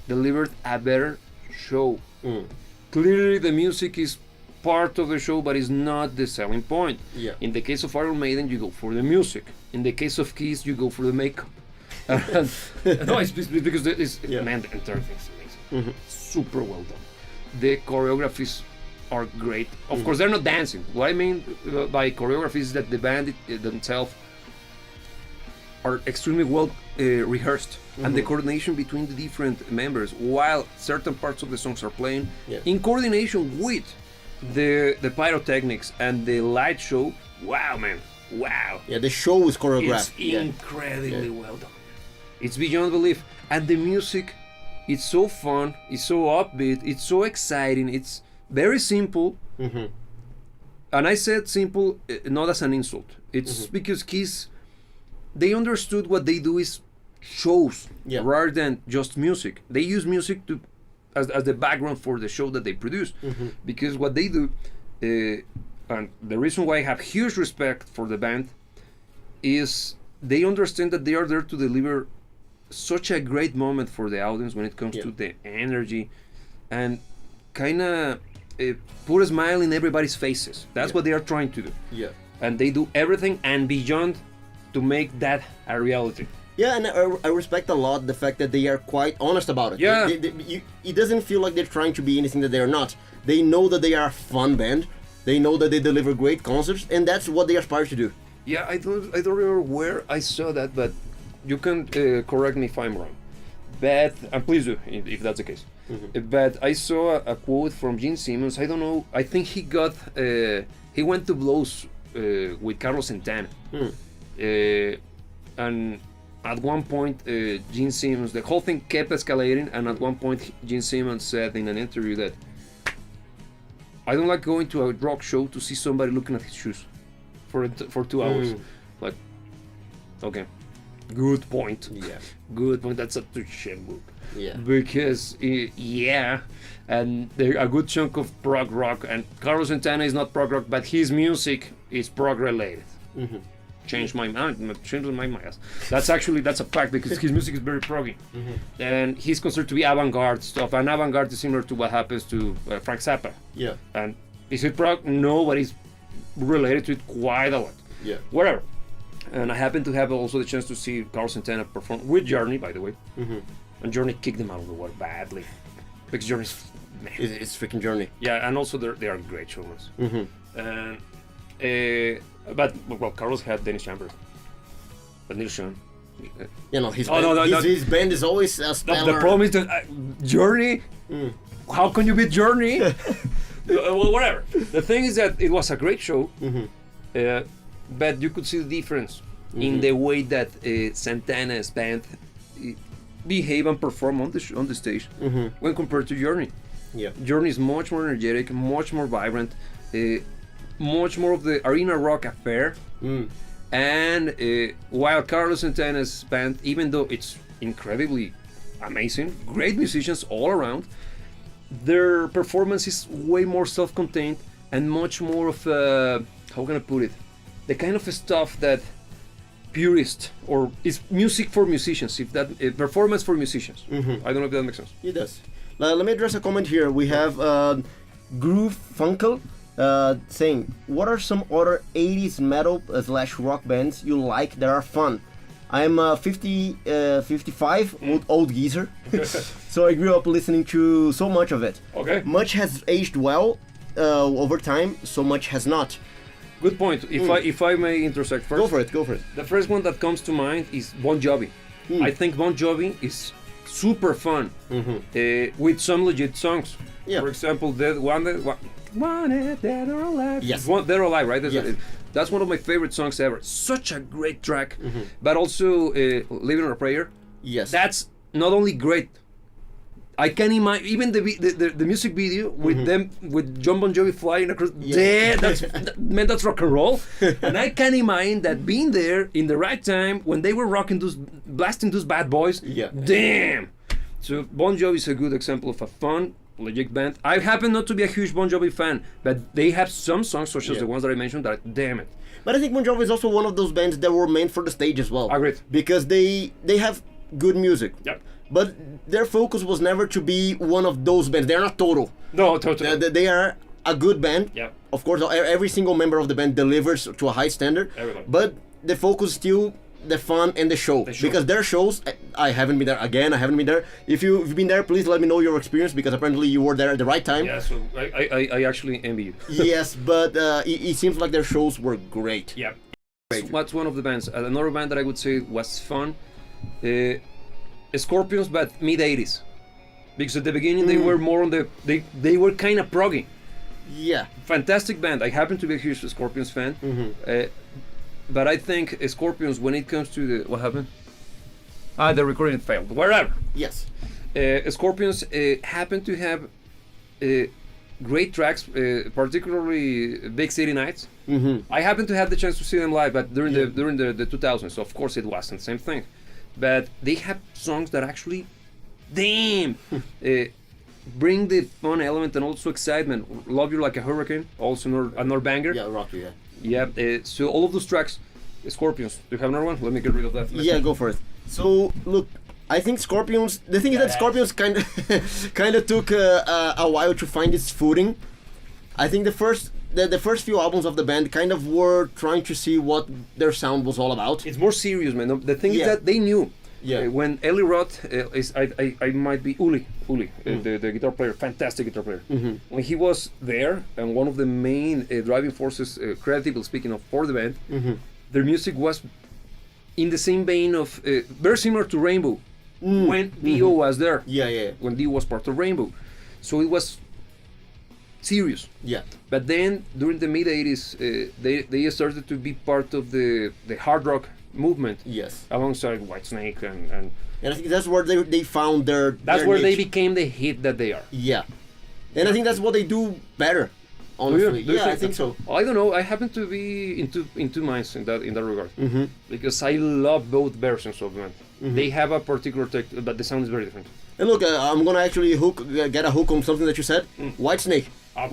[SPEAKER 1] delivered a better show. Clearly the music is part of the show, but it's not the selling point. In the case of Iron Maiden, you go for the music. In the case of Kiss, you go for the makeup. No, it's because man, the entire thing's amazing. Super well done. The choreographies are great. Of course, they're not dancing. What I mean by choreography is that the band themselves are extremely well rehearsed, and the coordination between the different members while certain parts of the songs are playing, in coordination with the pyrotechnics and the light show. Wow, man! Wow!
[SPEAKER 2] Yeah, the show is choreographed.
[SPEAKER 1] It's incredibly well done. It's beyond belief, and the music, it's so fun, it's so upbeat, it's so exciting, it's very simple. And I said simple not as an insult. It's because Kiss, they understood what they do is shows rather than just music. They use music as the background for the show that they produce, because what they do, and the reason why I have huge respect for the band, is they understand that they are there to deliver such a great moment for the audience when it comes to the energy, and kind of put a smile in everybody's faces. That's what they are trying to do. And they do everything and beyond to make that a reality.
[SPEAKER 2] Yeah, and I respect a lot the fact that they are quite honest about it.
[SPEAKER 1] Yeah.
[SPEAKER 2] It doesn't feel like they're trying to be anything that they're not. They know that they are a fun band. They know that they deliver great concerts, and that's what they aspire to do.
[SPEAKER 1] Yeah, I don't remember where I saw that, but you can correct me if I'm wrong. But and please do if that's the case. But I saw a quote from Gene Simmons. I don't know. I think he got he went to blows with Carlos Santana, and at one point Gene Simmons, the whole thing kept escalating, and at one point Gene Simmons said in an interview that I don't like going to a rock show to see somebody looking at his shoes for 2 hours. Like, okay, good point.
[SPEAKER 2] Yeah.
[SPEAKER 1] Good point. That's a touche move.
[SPEAKER 2] Yeah.
[SPEAKER 1] Because yeah, and there a good chunk of prog rock, and Carlos Santana is not prog rock, but his music is prog related. Changed my mind. Changed my mind. That's a fact because his music is very proggy, and he's considered to be avant-garde stuff. And avant-garde is similar to what happens to Frank Zappa.
[SPEAKER 2] Yeah.
[SPEAKER 1] And is it prog? No, but it's related to it quite a lot.
[SPEAKER 2] Yeah.
[SPEAKER 1] Whatever. And I happened to have also the chance to see Carlos Santana perform with Journey, by the way. And Journey kicked them out of the water badly because Journey's man.
[SPEAKER 2] It's freaking Journey.
[SPEAKER 1] Yeah, and also they are great showmans. And but well, Carlos had Dennis Chambers, but Neil Sean.
[SPEAKER 2] You know, his band is always a stellar.
[SPEAKER 1] The problem is that Journey. How can you beat Journey? Well, whatever. The thing is that it was a great show, but you could see the difference in the way that Santana's band behave and perform on the stage when compared to Journey.
[SPEAKER 2] Yeah.
[SPEAKER 1] Journey is much more energetic, much more vibrant, much more of the arena rock affair. And while Carlos Santana's band, even though it's incredibly amazing, great musicians all around, their performance is way more self-contained and much more of how can I put it, the kind of stuff that purist or is music for musicians, if that performance for musicians. I don't know if that makes sense.
[SPEAKER 2] It does. Let me address a comment here. We have Groove Funkel saying, what are some other 80s metal / rock bands you like that are fun? I'm 55, old geezer, so I grew up listening to so much of it.
[SPEAKER 1] Okay.
[SPEAKER 2] Much has aged well over time, so much has not.
[SPEAKER 1] Good point. If I may intersect first.
[SPEAKER 2] Go for it.
[SPEAKER 1] The first one that comes to mind is Bon Jovi. I think Bon Jovi is super fun with some legit songs.
[SPEAKER 2] Yeah.
[SPEAKER 1] For example, Wanted, Dead or Alive.
[SPEAKER 2] Yes.
[SPEAKER 1] Dead or Alive, right?
[SPEAKER 2] Yes.
[SPEAKER 1] That's one of my favorite songs ever. Such a great track. But also Living on a Prayer.
[SPEAKER 2] Yes.
[SPEAKER 1] That's not only great. I can imagine even the music video with them with John Bon Jovi flying across. Yeah, that's rock and roll. And I can imagine that being there in the right time when they were blasting those bad boys.
[SPEAKER 2] Yeah.
[SPEAKER 1] Damn. So Bon Jovi is a good example of a fun, legit band. I happen not to be a huge Bon Jovi fan, but they have some songs such as the ones that I mentioned that damn it.
[SPEAKER 2] But I think Bon Jovi is also one of those bands that were meant for the stage as well.
[SPEAKER 1] Agreed.
[SPEAKER 2] Because they have good music.
[SPEAKER 1] Yep.
[SPEAKER 2] But their focus was never to be one of those bands. They're not Total.
[SPEAKER 1] No, totally.
[SPEAKER 2] They are a good band.
[SPEAKER 1] Yeah.
[SPEAKER 2] Of course, every single member of the band delivers to a high standard.
[SPEAKER 1] Everybody.
[SPEAKER 2] But the focus is still the fun and the show. Because their shows, I haven't been there. Again, I haven't been there. If you've been there, please let me know your experience because apparently you were there at the right time.
[SPEAKER 1] Yeah, so I actually envy you.
[SPEAKER 2] Yes, but it seems like their shows were great.
[SPEAKER 1] Yeah. So what's one of the bands? Another band that I would say was fun. Scorpions, but mid 80s, because at the beginning they were more on they were kind of proggy.
[SPEAKER 2] Yeah.
[SPEAKER 1] Fantastic band. I happen to be a huge Scorpions fan, but I think Scorpions, when it comes to what happened, the recording failed. Wherever.
[SPEAKER 2] Yes.
[SPEAKER 1] Scorpions happen to have great tracks, particularly Big City Nights. I happened to have the chance to see them live, but during the 2000s, so of course it wasn't the same thing. But they have songs that actually, damn, bring the fun element and also excitement. Love You Like a Hurricane, also another banger.
[SPEAKER 2] Yeah, rock you,
[SPEAKER 1] yeah. So all of those tracks, Scorpions. Do you have another one? Let me get rid of that.
[SPEAKER 2] Yeah, go for it. So look, I think Scorpions. The thing is that Scorpions kind of took a while to find its footing. I think the first the first few albums of the band kind of were trying to see what their sound was all about.
[SPEAKER 1] It's more serious, man. The thing is
[SPEAKER 2] Yeah.
[SPEAKER 1] that they knew.
[SPEAKER 2] Yeah.
[SPEAKER 1] When Eli Roth I might be Uli, the guitar player, fantastic guitar player. When he was there, and one of the main driving forces, creatively speaking, of for the band, their music was in the same vein of very similar to Rainbow. When Dio was there,
[SPEAKER 2] Yeah.
[SPEAKER 1] when Dio was part of Rainbow, so it was serious.
[SPEAKER 2] Yeah.
[SPEAKER 1] But then during the mid '80s, they started to be part of the hard rock movement.
[SPEAKER 2] Yes.
[SPEAKER 1] Alongside Whitesnake and
[SPEAKER 2] And I think that's where they found their.
[SPEAKER 1] that's
[SPEAKER 2] their
[SPEAKER 1] where they
[SPEAKER 2] niche.
[SPEAKER 1] became the hit that they are.
[SPEAKER 2] Yeah. And I think that's what they do better. Honestly,
[SPEAKER 1] Do you
[SPEAKER 2] yeah, I think so.
[SPEAKER 1] I don't know. I happen to be in two minds in that regard, because I love both versions of them. They have a particular tech, but the sound is very different.
[SPEAKER 2] And look, I'm gonna actually get a hook on something that you said. Whitesnake.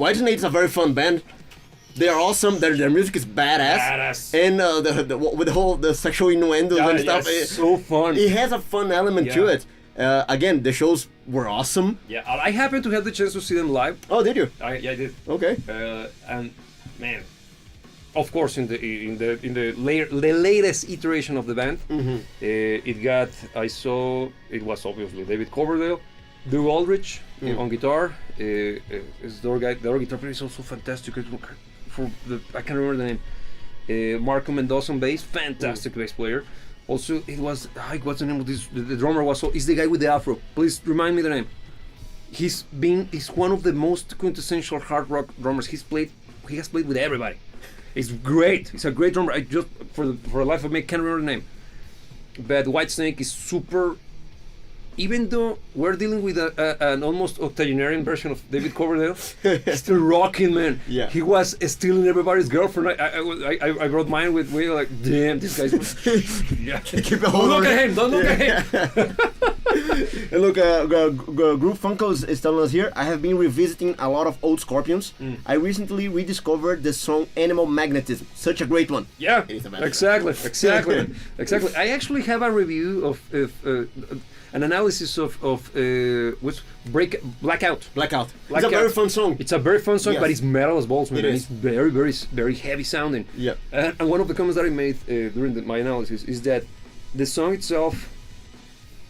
[SPEAKER 2] Whitesnake is a very fun band. They are awesome. Their music is badass. And with the sexual innuendos and stuff.
[SPEAKER 1] It's so fun.
[SPEAKER 2] It has a fun element to
[SPEAKER 1] Yeah.
[SPEAKER 2] it. Again, the shows were awesome.
[SPEAKER 1] Yeah, I happened to have the chance to see them live.
[SPEAKER 2] Oh, did you?
[SPEAKER 1] I did.
[SPEAKER 2] Okay.
[SPEAKER 1] And man, of course, in the latest iteration of the band, I saw it was obviously David Coverdale, Doug Aldrich on guitar. Is the other guitar player is also fantastic. I can't remember the name. Marco Mendoza on bass, fantastic bass player. Also, what's the name of this? The drummer is the guy with the afro. Please remind me the name. He's one of the most quintessential hard rock drummers. He has played with everybody. It's great. He's a great drummer. I just for the life of me can't remember the name. But Whitesnake is super. Even though we're dealing with an almost octogenarian version of David Coverdale, he's still rocking, man.
[SPEAKER 2] Yeah.
[SPEAKER 1] He was stealing everybody's girlfriend. I brought mine with me like, damn, this guy's. Yeah.
[SPEAKER 2] Keep it
[SPEAKER 1] Don't
[SPEAKER 2] hold
[SPEAKER 1] look
[SPEAKER 2] on.
[SPEAKER 1] at him. Don't look at him.
[SPEAKER 2] And look, Groove Funko is telling us here, I have been revisiting a lot of old Scorpions. I recently rediscovered the song Animal Magnetism. Such a great one.
[SPEAKER 1] Yeah,
[SPEAKER 2] It is a bad
[SPEAKER 1] exactly. I actually have a review of an analysis of what's Blackout.
[SPEAKER 2] Blackout. It's a
[SPEAKER 1] Blackout.
[SPEAKER 2] very fun song.
[SPEAKER 1] It's a very fun song,
[SPEAKER 2] Yes.
[SPEAKER 1] but it's metal as balls, man.
[SPEAKER 2] It
[SPEAKER 1] And
[SPEAKER 2] is.
[SPEAKER 1] it's very, very, very heavy sounding.
[SPEAKER 2] Yeah.
[SPEAKER 1] And one of the comments that I made during my analysis is that the song itself,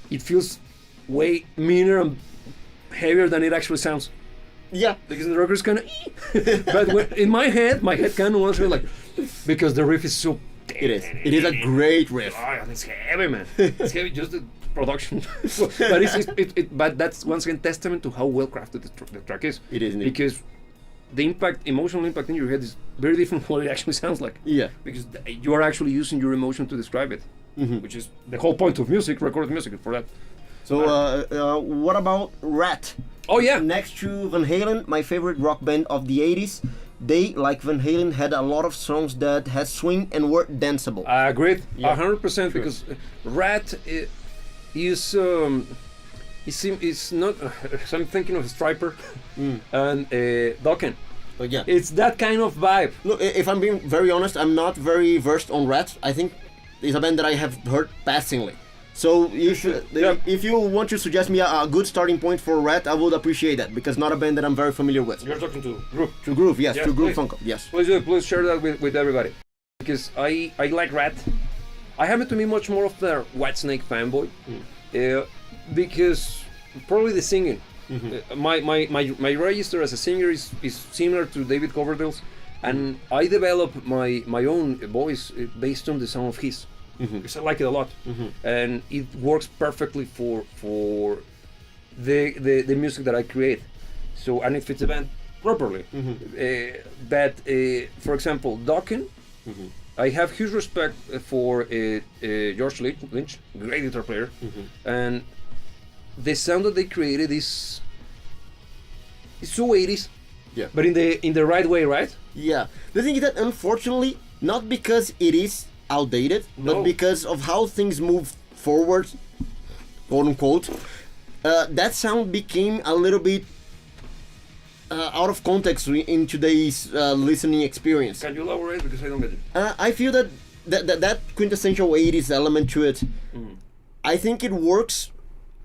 [SPEAKER 1] it feels way meaner and heavier than it actually sounds.
[SPEAKER 2] Yeah.
[SPEAKER 1] Because the record is kind of, but in my head kind of wants to be like, because the riff is so.
[SPEAKER 2] It is. It is a great riff.
[SPEAKER 1] Oh, it's heavy, man. It's heavy, just the production. But that's once again testament to how well crafted the track is.
[SPEAKER 2] It is indeed.
[SPEAKER 1] Because the emotional impact in your head is very different from what it actually sounds like.
[SPEAKER 2] Yeah.
[SPEAKER 1] Because you are actually using your emotion to describe it, which is the whole point of music, recorded music, for that.
[SPEAKER 2] So, what about Rat?
[SPEAKER 1] Oh yeah.
[SPEAKER 2] Next to Van Halen, my favorite rock band of the 80s, they, like Van Halen, had a lot of songs that had swing and were danceable.
[SPEAKER 1] I agree,
[SPEAKER 2] Yeah.
[SPEAKER 1] 100%, because Rat is not. So I'm thinking of Striper and Dokken.
[SPEAKER 2] But yeah.
[SPEAKER 1] It's that kind of vibe.
[SPEAKER 2] Look, if I'm being very honest, I'm not very versed on Rat. I think it's a band that I have heard passingly. So you should,
[SPEAKER 1] Yeah.
[SPEAKER 2] if you want to suggest me a good starting point for Rat, I would appreciate that, because not a band that I'm very familiar with.
[SPEAKER 1] You're talking to Group.
[SPEAKER 2] To Groove, yes,
[SPEAKER 1] Yeah,
[SPEAKER 2] to Groove
[SPEAKER 1] please.
[SPEAKER 2] Funko, yes.
[SPEAKER 1] Please share that with everybody, because I like Rat. I happen to be much more of the Whitesnake fanboy, because probably the singing. My register as a singer is similar to David Coverdale's, and I develop my own voice based on the sound of his. Because I like it a lot, and it works perfectly for the music that I create. So, and it fits the band properly. But for example, Dokken, I have huge respect for George Lynch, great guitar player, and the sound that they created is so 80s,
[SPEAKER 2] Yeah.
[SPEAKER 1] but in the right way, right?
[SPEAKER 2] Yeah. The thing is that, unfortunately, not because it is outdated,
[SPEAKER 1] No.
[SPEAKER 2] but because of how things move forward, quote unquote, that sound became a little bit out of context in today's listening experience.
[SPEAKER 1] Can you elaborate, because I don't get it?
[SPEAKER 2] I feel that quintessential 80s element to it, I think it works.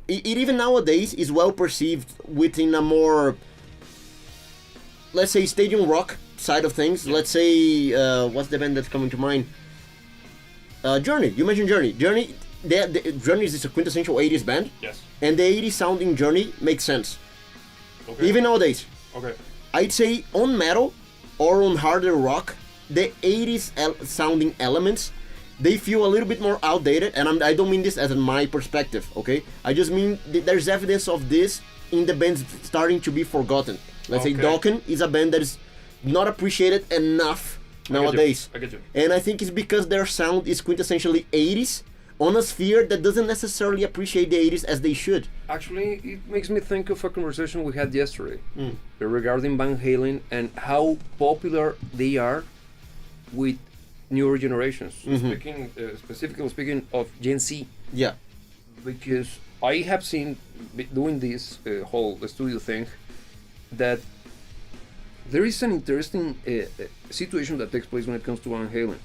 [SPEAKER 2] It even nowadays is well perceived within a more, let's say, stadium rock side of things, let's say, what's the band that's coming to mind? Journey. You mentioned Journey. Journey is a quintessential 80s band.
[SPEAKER 1] Yes.
[SPEAKER 2] And the 80s sounding Journey makes sense.
[SPEAKER 1] Okay.
[SPEAKER 2] Even nowadays.
[SPEAKER 1] Okay.
[SPEAKER 2] I'd say on metal or on harder rock, the 80s sounding elements, they feel a little bit more outdated, and I don't mean this as my perspective, okay? I just mean there's evidence of this in the bands starting to be forgotten. Let's say Dokken is a band that is not appreciated enough nowadays.
[SPEAKER 1] I get you.
[SPEAKER 2] And I think it's because their sound is quintessentially 80s on a sphere that doesn't necessarily appreciate the 80s as they should.
[SPEAKER 1] Actually, it makes me think of a conversation we had yesterday regarding Van Halen and how popular they are with newer generations. Speaking specifically speaking of Gen Z.
[SPEAKER 2] Yeah.
[SPEAKER 1] Because I have seen doing this whole studio thing that there is an interesting situation that takes place when it comes to Van Halen.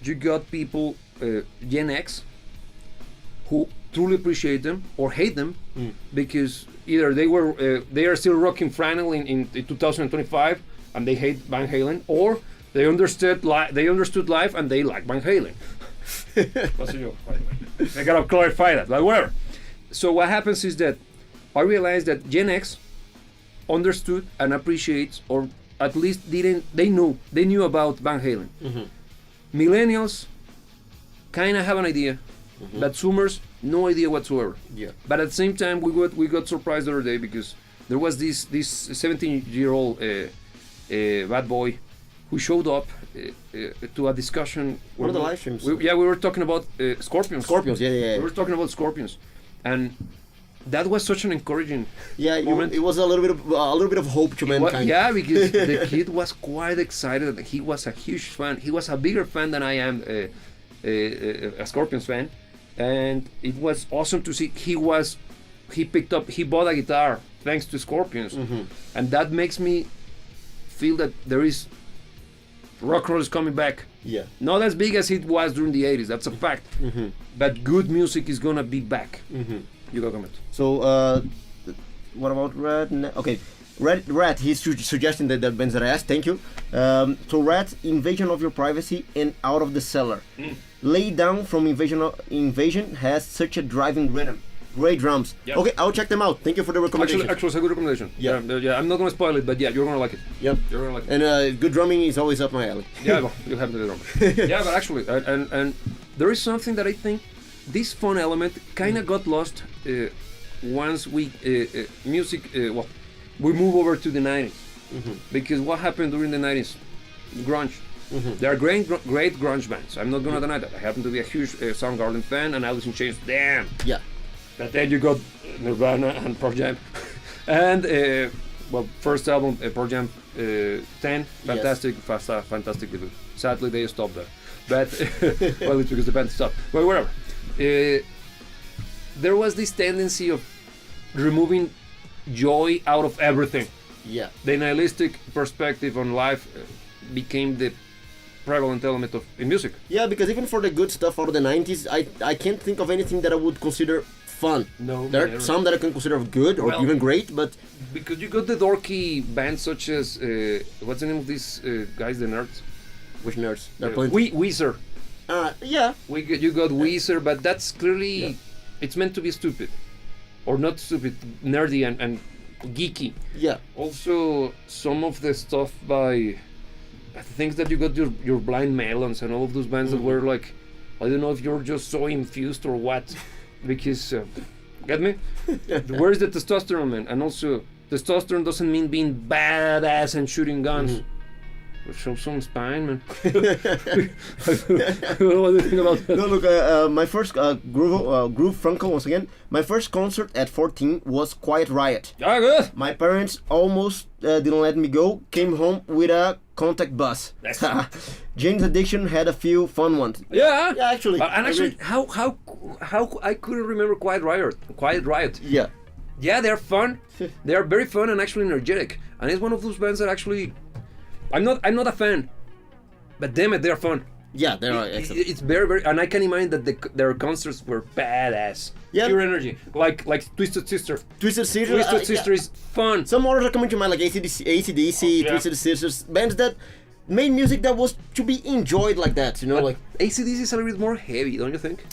[SPEAKER 1] You got people Gen X who truly appreciate them or hate them because either they are still rocking flannel in 2025 and they hate Van Halen, or they understood life and they like Van Halen. That's a joke, by the way. I gotta clarify that, but whatever. So what happens is that I realized that Gen X understood and appreciates, or at least they knew about Van Halen. Millennials kind of have an idea, but Zoomers no idea whatsoever.
[SPEAKER 2] Yeah.
[SPEAKER 1] But at the same time, we got surprised the other day because there was this 17-year-old bad boy who showed up to a discussion.
[SPEAKER 2] One of the live streams.
[SPEAKER 1] We were talking about Scorpions.
[SPEAKER 2] Scorpions, yeah.
[SPEAKER 1] We were talking about Scorpions, and that was such an encouraging moment.
[SPEAKER 2] It was a little bit of hope to mankind.
[SPEAKER 1] Yeah, because the kid was quite excited. He was a huge fan. He was a bigger fan than I am, a Scorpions fan, and it was awesome to see. He bought a guitar thanks to Scorpions, and that makes me feel that there is rock and roll is coming back.
[SPEAKER 2] Yeah.
[SPEAKER 1] Not as big as it was during the 80s. That's a fact. But good music is gonna be back. You got a comment.
[SPEAKER 2] So, what about Red? Okay, Red. He's suggesting that the bands that I asked. Thank you. So, Red, Invasion of Your Privacy and Out of the Cellar. Lay Down from Invasion has such a driving rhythm. Great drums.
[SPEAKER 1] Yep.
[SPEAKER 2] Okay, I'll check them out. Thank you for the recommendation.
[SPEAKER 1] Actually, it's a good recommendation.
[SPEAKER 2] Yeah.
[SPEAKER 1] Yeah. I'm not gonna spoil it, but yeah, you're gonna like it.
[SPEAKER 2] Yep.
[SPEAKER 1] You're gonna like it.
[SPEAKER 2] And good drumming is always up my alley.
[SPEAKER 1] Yeah, well, you have the drum. Yeah, but actually, and there is something that I think this fun element kind of got lost once we we move over to the 90s. Because what happened during the 90s? Grunge. There are great grunge bands. I'm not gonna deny that. I happen to be a huge Soundgarden fan, and Alice in Chains. Damn.
[SPEAKER 2] Yeah.
[SPEAKER 1] But then you got Nirvana and Pearl Jam, and first album Pearl Jam 10, fantastic, fantastic debut. Sadly, they stopped there, but well, it's because the band stopped. But whatever. There was this tendency of removing joy out of everything.
[SPEAKER 2] Yeah.
[SPEAKER 1] The nihilistic perspective on life became the prevalent element in music.
[SPEAKER 2] Yeah, because even for the good stuff out of the 90s, I can't think of anything that I would consider fun.
[SPEAKER 1] No,
[SPEAKER 2] there are some that I can consider good or even great, but
[SPEAKER 1] because you got the dorky bands such as what's the name of these guys, the nerds?
[SPEAKER 2] Which nerds? They're playing.
[SPEAKER 1] Weezer.
[SPEAKER 2] Yeah.
[SPEAKER 1] You got Weezer, but that's clearly it's meant to be stupid, or not stupid, nerdy and geeky.
[SPEAKER 2] Yeah.
[SPEAKER 1] Also, some of the stuff by things that you got your Blind Melons and all of those bands that were like, I don't know if you're just so infused or what. Because, get me? Where's the testosterone, man? And also, testosterone doesn't mean being badass and shooting guns. Show some spine, man. I don't know what do you think about that.
[SPEAKER 2] No, look, my first Groove Franco, once again, my first concert at 14 was Quiet Riot.
[SPEAKER 1] Ah, good.
[SPEAKER 2] My parents almost didn't let me go, came home with a contact bus. Jane's Addiction had a few fun ones.
[SPEAKER 1] Yeah.
[SPEAKER 2] Yeah, actually.
[SPEAKER 1] And actually, how I couldn't remember Quiet Riot.
[SPEAKER 2] Yeah.
[SPEAKER 1] Yeah, they're fun. They are very fun and actually energetic. And it's one of those bands that actually, I'm not a fan, but damn it, they're fun.
[SPEAKER 2] Yeah, they're excellent.
[SPEAKER 1] It's very, very, and I can imagine that their concerts were badass.
[SPEAKER 2] Yeah.
[SPEAKER 1] pure energy. Like Twisted Sister.
[SPEAKER 2] Twisted Sister.
[SPEAKER 1] Twisted Sister is fun.
[SPEAKER 2] Some others are coming to mind, like AC/DC,
[SPEAKER 1] Yeah.
[SPEAKER 2] Twisted Sisters, bands that made music that was to be enjoyed like that, you know, like.
[SPEAKER 1] AC/DC is a little bit more heavy, don't you think?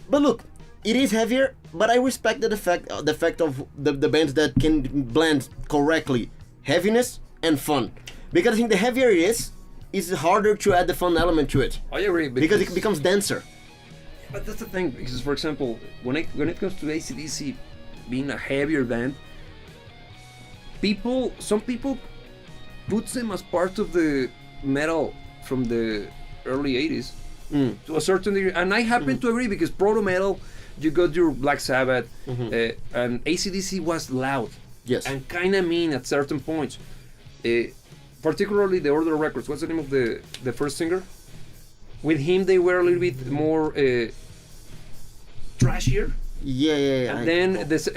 [SPEAKER 2] But look, it is heavier, but I respect the fact of the bands that can blend correctly heaviness and fun, because I think the heavier it is, it's harder to add the fun element to it,
[SPEAKER 1] I agree
[SPEAKER 2] because it becomes denser.
[SPEAKER 1] But that's the thing, because for example, when it comes to AC/DC being a heavier band, some people puts them as part of the metal from the early 80s to a certain degree, and I happen to agree, because proto metal, you got your Black Sabbath, and AC/DC was loud,
[SPEAKER 2] Yes.
[SPEAKER 1] and kind of mean at certain points. Particularly the Order of Records. What's the name of the first singer? With him, they were a little bit more trashier.
[SPEAKER 2] Yeah.
[SPEAKER 1] And then this,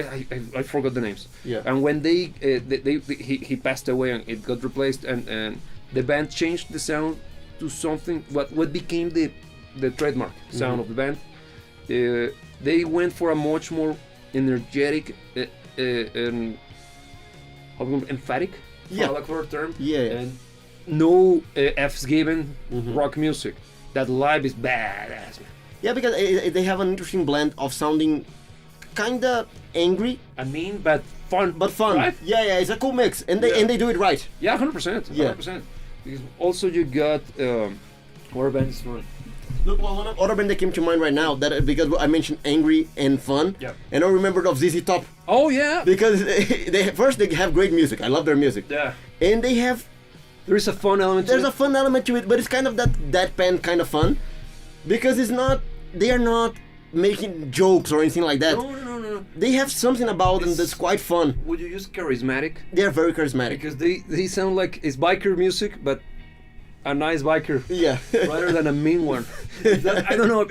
[SPEAKER 1] I forgot the names.
[SPEAKER 2] Yeah.
[SPEAKER 1] And when he passed away and it got replaced, and the band changed the sound to something what became the trademark sound of the band. They went for a much more energetic and emphatic,
[SPEAKER 2] Yeah.
[SPEAKER 1] for lack of a term.
[SPEAKER 2] Yeah.
[SPEAKER 1] And no F's given rock music. That live is badass, man.
[SPEAKER 2] Yeah, because they have an interesting blend of sounding kinda angry
[SPEAKER 1] I mean, but fun.
[SPEAKER 2] but fun.
[SPEAKER 1] Right?
[SPEAKER 2] Yeah, it's a cool mix, and they do it right.
[SPEAKER 1] Yeah, 100%. 100%. Because also you got what band is fun.
[SPEAKER 2] Look, well, one other band that came to mind right now, that because I mentioned angry and fun,
[SPEAKER 1] Yeah.
[SPEAKER 2] and I remembered of ZZ Top,
[SPEAKER 1] Oh yeah.
[SPEAKER 2] because they have great music. I love their music,
[SPEAKER 1] Yeah.
[SPEAKER 2] and they have
[SPEAKER 1] There is a fun element.
[SPEAKER 2] there's
[SPEAKER 1] to
[SPEAKER 2] a fun element to it, but it's kind of that deadpan kind of fun, because they are not making jokes or anything like that.
[SPEAKER 1] No.
[SPEAKER 2] They have something about them that's quite fun.
[SPEAKER 1] Would you use charismatic?
[SPEAKER 2] They are very charismatic.
[SPEAKER 1] Because they sound like it's biker music, but a nice biker
[SPEAKER 2] Yeah.
[SPEAKER 1] rather than a mean one. I don't know.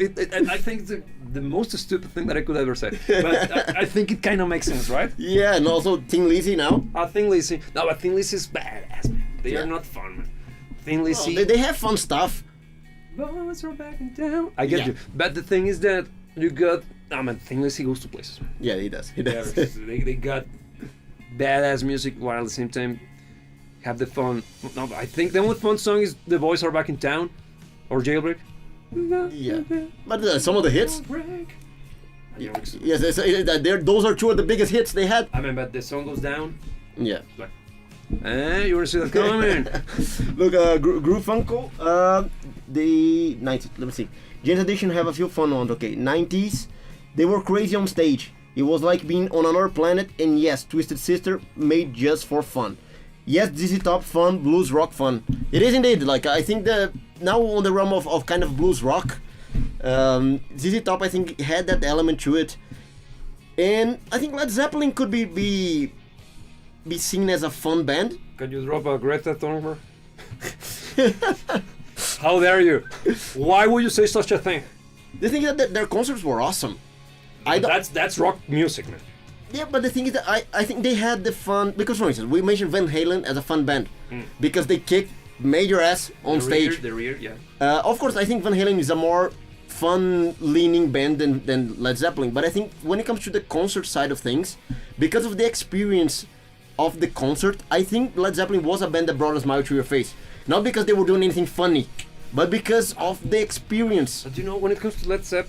[SPEAKER 1] I think it's the most stupid thing that I could ever say. But I think it kind of makes sense, right?
[SPEAKER 2] Yeah, and also Thin Lizzy now.
[SPEAKER 1] Thin Lizzy. No, but Thin Lizzy is badass, man. They
[SPEAKER 2] Yeah.
[SPEAKER 1] are not fun, man. Thin Lizzy.
[SPEAKER 2] They have fun stuff.
[SPEAKER 1] Boys are backing down. I get
[SPEAKER 2] Yeah.
[SPEAKER 1] you. But the thing is that you got. I mean, Thin Lizzy goes to places, man.
[SPEAKER 2] Yeah, he does. He
[SPEAKER 1] Yeah,
[SPEAKER 2] does.
[SPEAKER 1] they got badass music while at the same time have the fun. No, but I think the only fun song is "The Boys Are Back in Town" or "Jailbreak."
[SPEAKER 2] Yeah, but some of the hits.
[SPEAKER 1] Jailbreak.
[SPEAKER 2] Yes, those are two of the biggest hits they had.
[SPEAKER 1] I mean, but the song goes down.
[SPEAKER 2] Yeah.
[SPEAKER 1] Like, you want to see that coming?
[SPEAKER 2] Look, Groove Funko, the 90s, let me see. James Edition have a few fun ones, okay. 90s, they were crazy on stage. It was like being on another planet, and yes, Twisted Sister made just for fun. Yes, ZZ Top fun, blues rock fun. It is indeed, like, I think now on the realm of kind of blues rock, ZZ Top I think had that element to it. And I think Led Zeppelin could be seen as a fun band.
[SPEAKER 1] Can you drop a Greta Thunberg? How dare you? Why would you say such a thing?
[SPEAKER 2] The thing is that their concerts were awesome.
[SPEAKER 1] That's rock music, man.
[SPEAKER 2] Yeah, but the thing is that I think they had the fun, because for instance, we mentioned Van Halen as a fun band because they kicked major ass on stage.
[SPEAKER 1] The rear, yeah.
[SPEAKER 2] Of course, I think Van Halen is a more fun-leaning band than Led Zeppelin, but I think when it comes to the concert side of things, because of the experience of the concert, I think Led Zeppelin was a band that brought a smile to your face. Not because they were doing anything funny, but because of the experience.
[SPEAKER 1] But you know, when it comes to Led Zepp,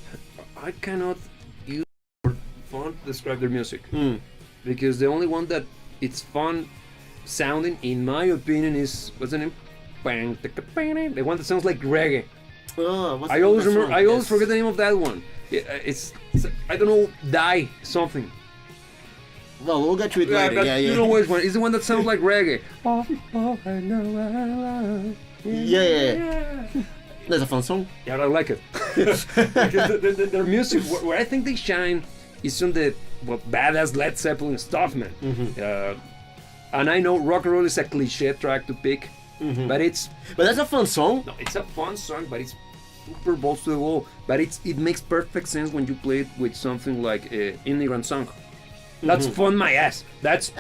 [SPEAKER 1] I cannot use the word fun to describe their music. Because the only one that it's fun sounding, in my opinion, is, what's the name? The one that sounds like reggae. I always remember. I always forget the name of that one. It's I don't know. Die something.
[SPEAKER 2] Well, we'll get to it later.
[SPEAKER 1] But
[SPEAKER 2] Yeah.
[SPEAKER 1] you know which one? It's the one that sounds like reggae. Oh, I know.
[SPEAKER 2] Yeah. That's a fun song.
[SPEAKER 1] Yeah, I like it. Because their music, where I think they shine, is on the badass Led Zeppelin stuff, man. And I know rock and roll is a cliche track to pick, but
[SPEAKER 2] that's a fun song.
[SPEAKER 1] No, it's a fun song, but it's super balls to the wall. But it makes perfect sense when you play it with something like Immigrant Song. That's fun, my ass. That's.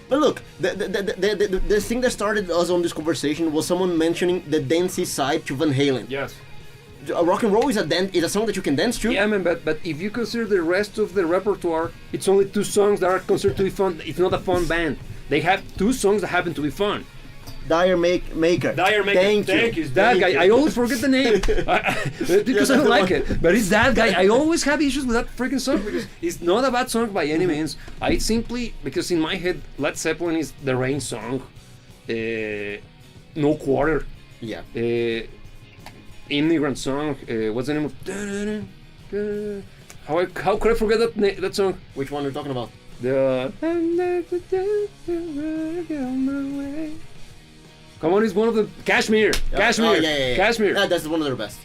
[SPEAKER 2] But look, the thing that started us on this conversation was someone mentioning the dancey side to Van Halen.
[SPEAKER 1] Yes.
[SPEAKER 2] rock and roll is a song that you can dance to.
[SPEAKER 1] Yeah, man, but if you consider the rest of the repertoire, it's only 2 songs that are considered to be fun. It's not a fun band. They have 2 songs that happen to be fun.
[SPEAKER 2] Dire Maker.
[SPEAKER 1] Thank you. It's that guy. I always forget the name because I don't like it. But it's that guy. I always have issues with that freaking song because it's not a bad song by any means. I simply, because in my head, Led Zeppelin is the Rain song, No Quarter,
[SPEAKER 2] Yeah.
[SPEAKER 1] Immigrant song. What's the name of? How could I forget that song?
[SPEAKER 2] Which one are you talking about?
[SPEAKER 1] The Come on, it's one of the Kashmir. Kashmir.
[SPEAKER 2] Yeah.
[SPEAKER 1] Kashmir.
[SPEAKER 2] That's one of their best.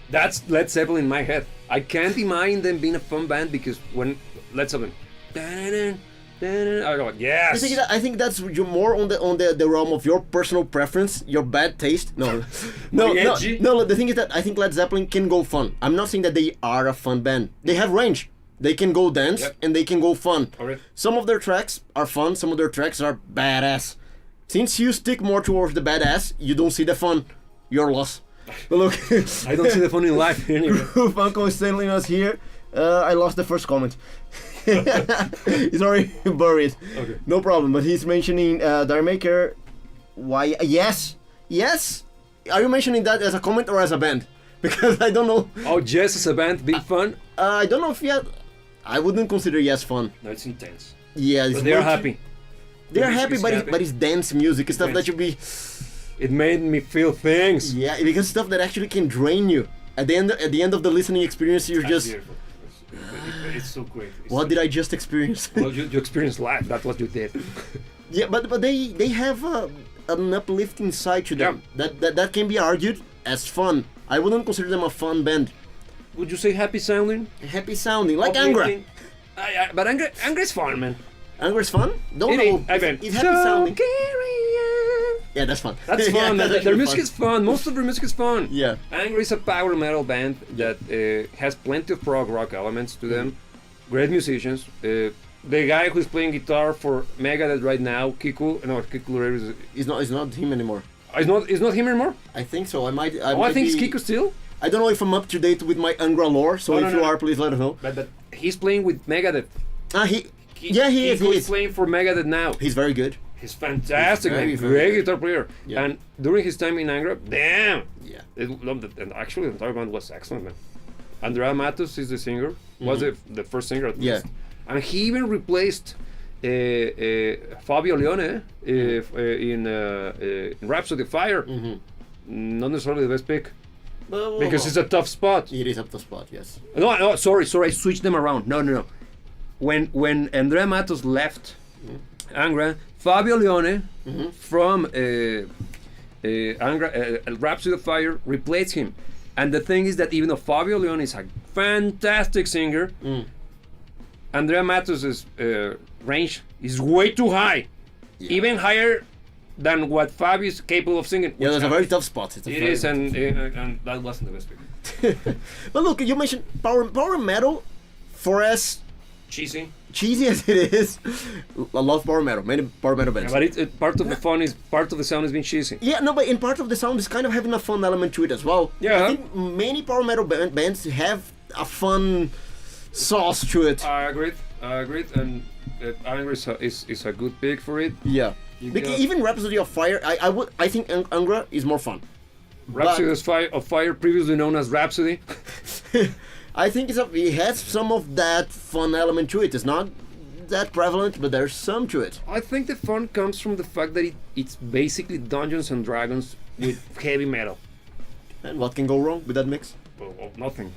[SPEAKER 1] That's Led Zeppelin in my head. I can't imagine them being a fun band because when Led Zeppelin, I go yes.
[SPEAKER 2] I think that's you're more on the realm of your personal preference, your bad taste. No. The thing is that I think Led Zeppelin can go fun. I'm not saying that they are a fun band. They have range. They can go dance and they can go fun.
[SPEAKER 1] Alright.
[SPEAKER 2] Some of their tracks are fun. Some of their tracks are badass. Since you stick more towards the badass, you don't see the fun. You're lost. But look,
[SPEAKER 1] I don't see the fun in life anyway.
[SPEAKER 2] Funko is telling us here. I lost the first comment. He's already buried.
[SPEAKER 1] Okay.
[SPEAKER 2] No problem. But he's mentioning Dire Maker. Why? Yes. Are you mentioning that as a comment or as a band? Because I don't know.
[SPEAKER 1] Oh, Yes as a band, big fun.
[SPEAKER 2] I don't know if I wouldn't consider Yes fun.
[SPEAKER 1] No, it's intense.
[SPEAKER 2] Yeah,
[SPEAKER 1] But they are happy.
[SPEAKER 2] They are happy, but it's dance music. It's stuff that should be.
[SPEAKER 1] It made me feel things.
[SPEAKER 2] Yeah, because stuff that actually can drain you. At the end of the listening experience, you're just.
[SPEAKER 1] Beautiful. It's so great.
[SPEAKER 2] What did I just experience?
[SPEAKER 1] Well, you experienced life. That's what you did.
[SPEAKER 2] Yeah, but they have an uplifting side to them that can be argued as fun. I wouldn't consider them a fun band.
[SPEAKER 1] Would you say happy sounding?
[SPEAKER 2] Happy sounding, like Angra.
[SPEAKER 1] But Angra is fun, man.
[SPEAKER 2] Angra's fun? Don't know. It's happy sounding. Yeah, that's fun.
[SPEAKER 1] That's fun.
[SPEAKER 2] Yeah,
[SPEAKER 1] their music is fun. Most of their music is fun.
[SPEAKER 2] Yeah.
[SPEAKER 1] Angra is a power metal band that has plenty of prog rock elements to them. Great musicians. The guy who's playing guitar for Megadeth right now, Kiku Loureiro,
[SPEAKER 2] It's not him anymore.
[SPEAKER 1] It's not him anymore.
[SPEAKER 2] I think so. I
[SPEAKER 1] think it's Kiku still.
[SPEAKER 2] I don't know if I'm up to date with my Angra lore, so if you are, please let us know.
[SPEAKER 1] But he's playing with Megadeth.
[SPEAKER 2] He is.
[SPEAKER 1] He's playing for Megadeth now.
[SPEAKER 2] He's very good.
[SPEAKER 1] He's fantastic,
[SPEAKER 2] He's
[SPEAKER 1] man.
[SPEAKER 2] very
[SPEAKER 1] Great
[SPEAKER 2] good.
[SPEAKER 1] guitar player.
[SPEAKER 2] Yeah.
[SPEAKER 1] And during his time in Angra, damn.
[SPEAKER 2] Yeah.
[SPEAKER 1] And actually, the entire band was excellent, man. Andrea Matos is the singer. Was the first singer at least. And he even replaced Fabio Leone in Rhapsody of Fire. Not necessarily the best pick. Because it's a tough spot.
[SPEAKER 2] It is a tough spot, yes.
[SPEAKER 1] No, sorry, I switched them around. No. When Andrea Matos left Angra, Fabio Leone from Angra, Rhapsody of Fire replaced him. And the thing is that even though Fabio Leone is a fantastic singer, Andrea Matos' range is way too high. Yeah. Even higher than what Fabio is capable of singing.
[SPEAKER 2] Yeah, that's a very tough spot.
[SPEAKER 1] It is, and that wasn't the best pick.
[SPEAKER 2] But look, you mentioned power metal. For as
[SPEAKER 1] cheesy
[SPEAKER 2] as it is, I love power metal. Many power metal bands.
[SPEAKER 1] Yeah, but part of the fun is part of the sound is being cheesy.
[SPEAKER 2] Yeah, no, but in part of the sound is kind of having a fun element to it as well.
[SPEAKER 1] Yeah,
[SPEAKER 2] I think many power metal bands have a fun sauce to it.
[SPEAKER 1] I agreed, and Angra is a good pick for it.
[SPEAKER 2] Yeah, even Rhapsody of Fire, I think Angra is more fun.
[SPEAKER 1] Rhapsody of Fire, previously known as Rhapsody.
[SPEAKER 2] I think it has some of that fun element to it. It's not that prevalent, but there's some to it.
[SPEAKER 1] I think the fun comes from the fact that it's basically Dungeons and Dragons with heavy metal.
[SPEAKER 2] And what can go wrong with that mix?
[SPEAKER 1] Well, nothing.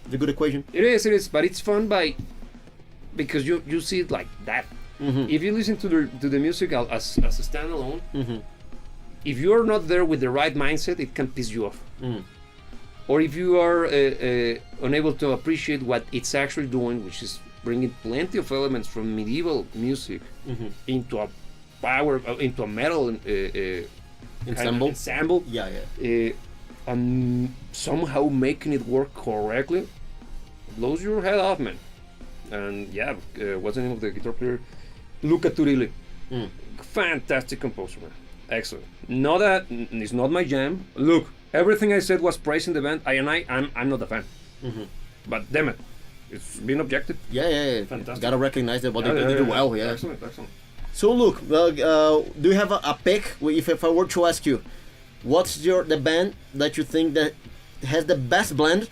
[SPEAKER 2] It's a good equation.
[SPEAKER 1] It is, but it's fun because you see it like that. If you listen to the music as a standalone, if you're not there with the right mindset, it can piss you off. Or if you are unable to appreciate what it's actually doing, which is bringing plenty of elements from medieval music into a metal ensemble, and somehow making it work correctly, blows your head off, man. And what's the name of the guitar player? Luca Turilli. Fantastic composer, man. Excellent. Not that it's not my jam. Look, everything I said was praising the band, I'm not a fan. But damn it, it's been objective.
[SPEAKER 2] Yeah.
[SPEAKER 1] Fantastic.
[SPEAKER 2] Gotta recognize that, but they do well. Yeah.
[SPEAKER 1] Excellent.
[SPEAKER 2] So look, do you have a pick? If I were to ask you, what's the band that you think that has the best blend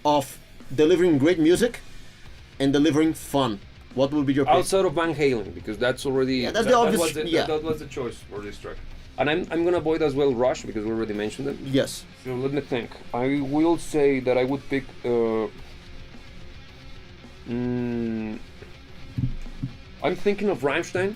[SPEAKER 2] of delivering great music and delivering fun? What would be your pick?
[SPEAKER 1] Outside of Van Halen, because that's already
[SPEAKER 2] that's the obvious.
[SPEAKER 1] That was the choice for this track. And I'm gonna avoid as well Rush because we already mentioned them.
[SPEAKER 2] Yes.
[SPEAKER 1] So let me think. I will say that I would pick. I'm thinking of Rammstein.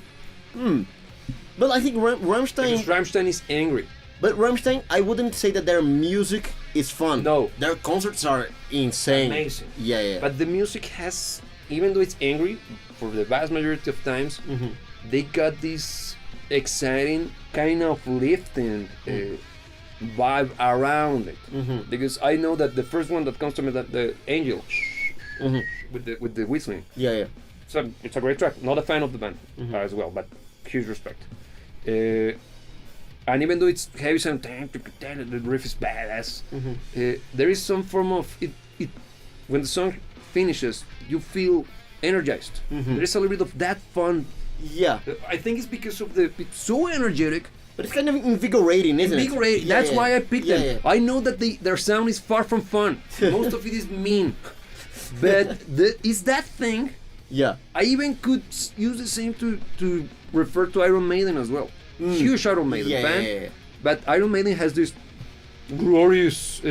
[SPEAKER 2] But I think Rammstein.
[SPEAKER 1] Because Rammstein is angry.
[SPEAKER 2] But Rammstein, I wouldn't say that their music is fun.
[SPEAKER 1] No.
[SPEAKER 2] Their concerts are insane.
[SPEAKER 1] Amazing.
[SPEAKER 2] Yeah.
[SPEAKER 1] But the music has, even though it's angry, for the vast majority of times, they got this exciting kind of lifting vibe around it. Because I know that the first one that comes to me, that the Angel, with the whistling.
[SPEAKER 2] Yeah.
[SPEAKER 1] So it's a great track. Not a fan of the band as well, but huge respect. And even though it's heavy sound, the riff is badass. There is some form of it. When the song finishes, you feel energized. There is a little bit of that fun.
[SPEAKER 2] Yeah.
[SPEAKER 1] I think it's because of it's so energetic.
[SPEAKER 2] But it's kind of invigorating, isn't it?
[SPEAKER 1] That's why I picked them. I know that their sound is far from fun. Most of it is mean. But it's that thing.
[SPEAKER 2] Yeah.
[SPEAKER 1] I even could use the same to refer to Iron Maiden as well. Huge Iron Maiden fan.
[SPEAKER 2] Yeah.
[SPEAKER 1] But Iron Maiden has this glorious,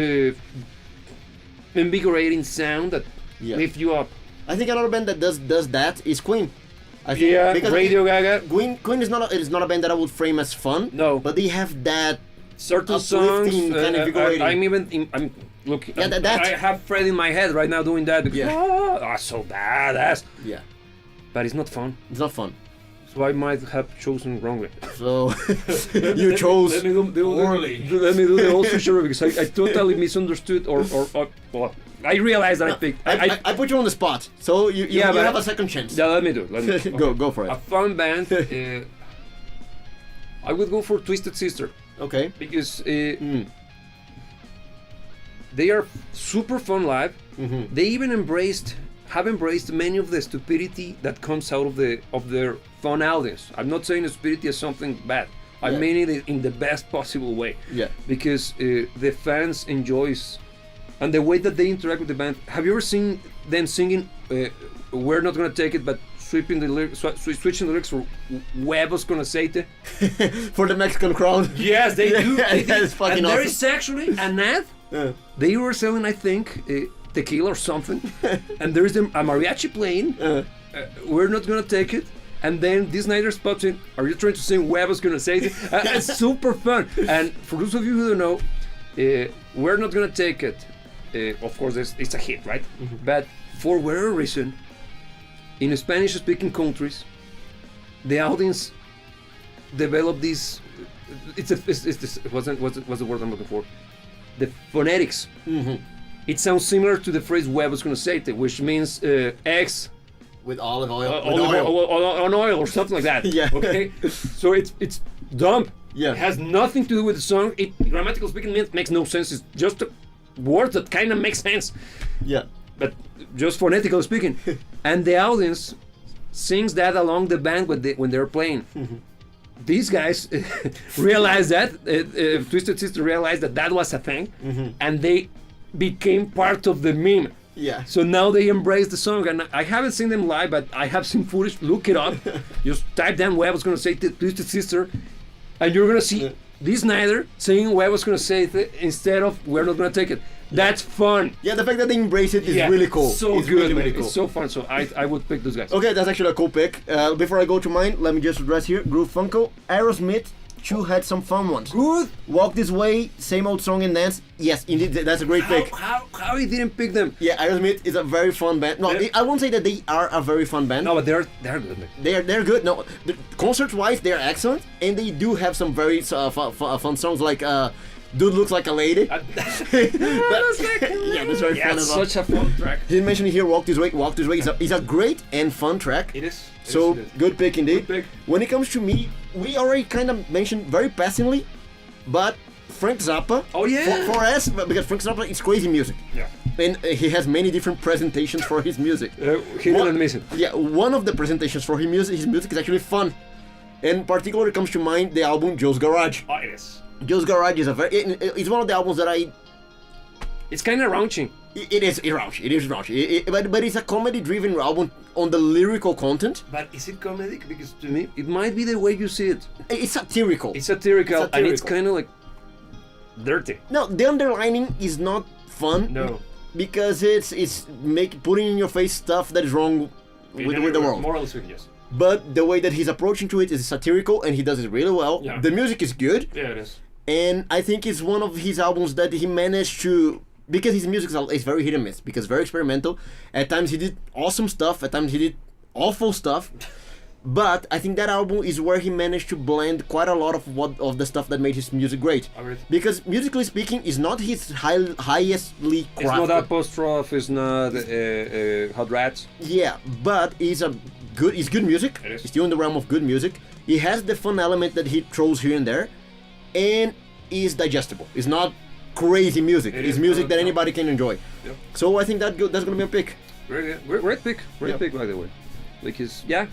[SPEAKER 1] invigorating sound that lifts you up.
[SPEAKER 2] I think another band that does that is Queen. I think
[SPEAKER 1] Because Radio Gaga.
[SPEAKER 2] Queen is not a band that I would frame as fun.
[SPEAKER 1] No.
[SPEAKER 2] But they have that
[SPEAKER 1] certain songs.
[SPEAKER 2] kind of invigorating.
[SPEAKER 1] I'm looking.
[SPEAKER 2] Yeah,
[SPEAKER 1] I have Fred in my head right now doing that. Because, so badass.
[SPEAKER 2] Yeah.
[SPEAKER 1] But it's not fun.
[SPEAKER 2] It's not fun.
[SPEAKER 1] So I might have chosen wrongly.
[SPEAKER 2] So you chose
[SPEAKER 1] poorly. Let me do the whole switch because I totally misunderstood or well, I realized that I picked.
[SPEAKER 2] I put you on the spot, so you have a second chance.
[SPEAKER 1] Yeah, let me do it.
[SPEAKER 2] Go for it.
[SPEAKER 1] A fun band. I would go for Twisted Sister.
[SPEAKER 2] Okay.
[SPEAKER 1] Because they are super fun live. They even have embraced many of the stupidity that comes out of their fun audience. I'm not saying stupidity as something bad. I mean it in the best possible way.
[SPEAKER 2] Yeah.
[SPEAKER 1] Because the fans enjoys, and the way that they interact with the band. Have you ever seen them singing "We're Not Gonna Take It," but switching the lyrics for "Huevos con aceite"?
[SPEAKER 2] For the Mexican crowd.
[SPEAKER 1] Yes, they do.
[SPEAKER 2] That's fucking
[SPEAKER 1] and
[SPEAKER 2] awesome.
[SPEAKER 1] there is actually an ad. They were selling, I think, tequila or something, and there's a mariachi playing. We're not gonna take it. And then this Snyder pops in. Are you trying to sing "Huevos con aceite"? It's super fun. And for those of you who don't know, "We're Not Gonna Take It." Of course, it's a hit, right? But for whatever reason, in Spanish-speaking countries, the audience developed this. What's the word I'm looking for? The phonetics. It sounds similar to the phrase "huevos con aceite," which means eggs
[SPEAKER 2] with olive oil.
[SPEAKER 1] On oil or something like that.
[SPEAKER 2] Yeah.
[SPEAKER 1] Okay. So it's dumb.
[SPEAKER 2] Yeah.
[SPEAKER 1] It has nothing to do with the song. It, grammatical speaking, makes no sense. It's just a word that kind of makes sense.
[SPEAKER 2] Yeah.
[SPEAKER 1] But just phonetically speaking, and the audience sings that along the band when they're playing. These guys realized that Twisted Sister realized that was a thing, and they became part of the meme.
[SPEAKER 2] Yeah.
[SPEAKER 1] So now they embrace the song, and I haven't seen them live, but I have seen footage. Look it up. Just type down "Huevos con aceite" Twisted Sister, and you're gonna see this Snyder singing "Huevos con aceite" instead of "We're Not Gonna Take It." That's fun.
[SPEAKER 2] Yeah, the fact that they embrace it is really cool.
[SPEAKER 1] So
[SPEAKER 2] it's
[SPEAKER 1] good,
[SPEAKER 2] really cool.
[SPEAKER 1] It's so fun. So I would pick those guys.
[SPEAKER 2] Okay, that's actually a cool pick. Before I go to mine, let me just address here. Groove Funko, Aerosmith. Chu had some fun ones.
[SPEAKER 1] Good.
[SPEAKER 2] Walk This Way, same old song and dance. Yes, indeed, that's a great pick.
[SPEAKER 1] How he didn't pick them?
[SPEAKER 2] Yeah, Aerosmith is a very fun band. No, I won't say that they are a very fun band.
[SPEAKER 1] No, but they're good. Man.
[SPEAKER 2] They're good. No, concert-wise, they're excellent, and they do have some very fun songs like "Dude Looks Like a Lady."
[SPEAKER 1] That's very fun as well. Such a fun track.
[SPEAKER 2] He mentioned here "Walk This Way." "Walk This Way" is a great and fun track.
[SPEAKER 1] It is.
[SPEAKER 2] So good pick indeed.
[SPEAKER 1] Good pick.
[SPEAKER 2] When it comes to me, we already kind of mentioned very passingly, but Frank Zappa.
[SPEAKER 1] Oh, yeah.
[SPEAKER 2] For us, because Frank Zappa is crazy music.
[SPEAKER 1] Yeah.
[SPEAKER 2] And he has many different presentations for his music.
[SPEAKER 1] He didn't miss it.
[SPEAKER 2] Yeah, one of the presentations for his music is actually fun. And particularly comes to mind the album Joe's Garage.
[SPEAKER 1] Oh, it is.
[SPEAKER 2] Joe's Garage is it's one of the albums that
[SPEAKER 1] It's kind of raunchy.
[SPEAKER 2] It is raunchy. But it's a comedy-driven album on the lyrical content.
[SPEAKER 1] But is it comedic? Because to me, it might be the way you see it.
[SPEAKER 2] It's satirical.
[SPEAKER 1] It's satirical, and it's kind of like dirty.
[SPEAKER 2] No, the underlining is not fun.
[SPEAKER 1] No.
[SPEAKER 2] Because it's putting in your face stuff that is wrong with the world.
[SPEAKER 1] Morally speaking, yes.
[SPEAKER 2] But the way that he's approaching to it is satirical, and he does it really well.
[SPEAKER 1] Yeah.
[SPEAKER 2] The music is good.
[SPEAKER 1] Yeah, it is.
[SPEAKER 2] And I think it's one of his albums that he managed to... Because his music is very hit and miss, because very experimental. At times he did awesome stuff, at times he did awful stuff. But I think that album is where he managed to blend quite a lot of the stuff that made his music great. Because musically speaking, it's not his highestly crafted.
[SPEAKER 1] It's not Apostrophe, it's not Hot Rats.
[SPEAKER 2] Yeah, but it's good music.
[SPEAKER 1] It is.
[SPEAKER 2] It's still in the realm of good music. He has the fun element that he throws here and there, and is digestible. It's not crazy music. It's music that anybody can enjoy.
[SPEAKER 1] Yep.
[SPEAKER 2] So I think that's gonna be a pick.
[SPEAKER 1] Very good. Great pick. Great pick, by the way. Because that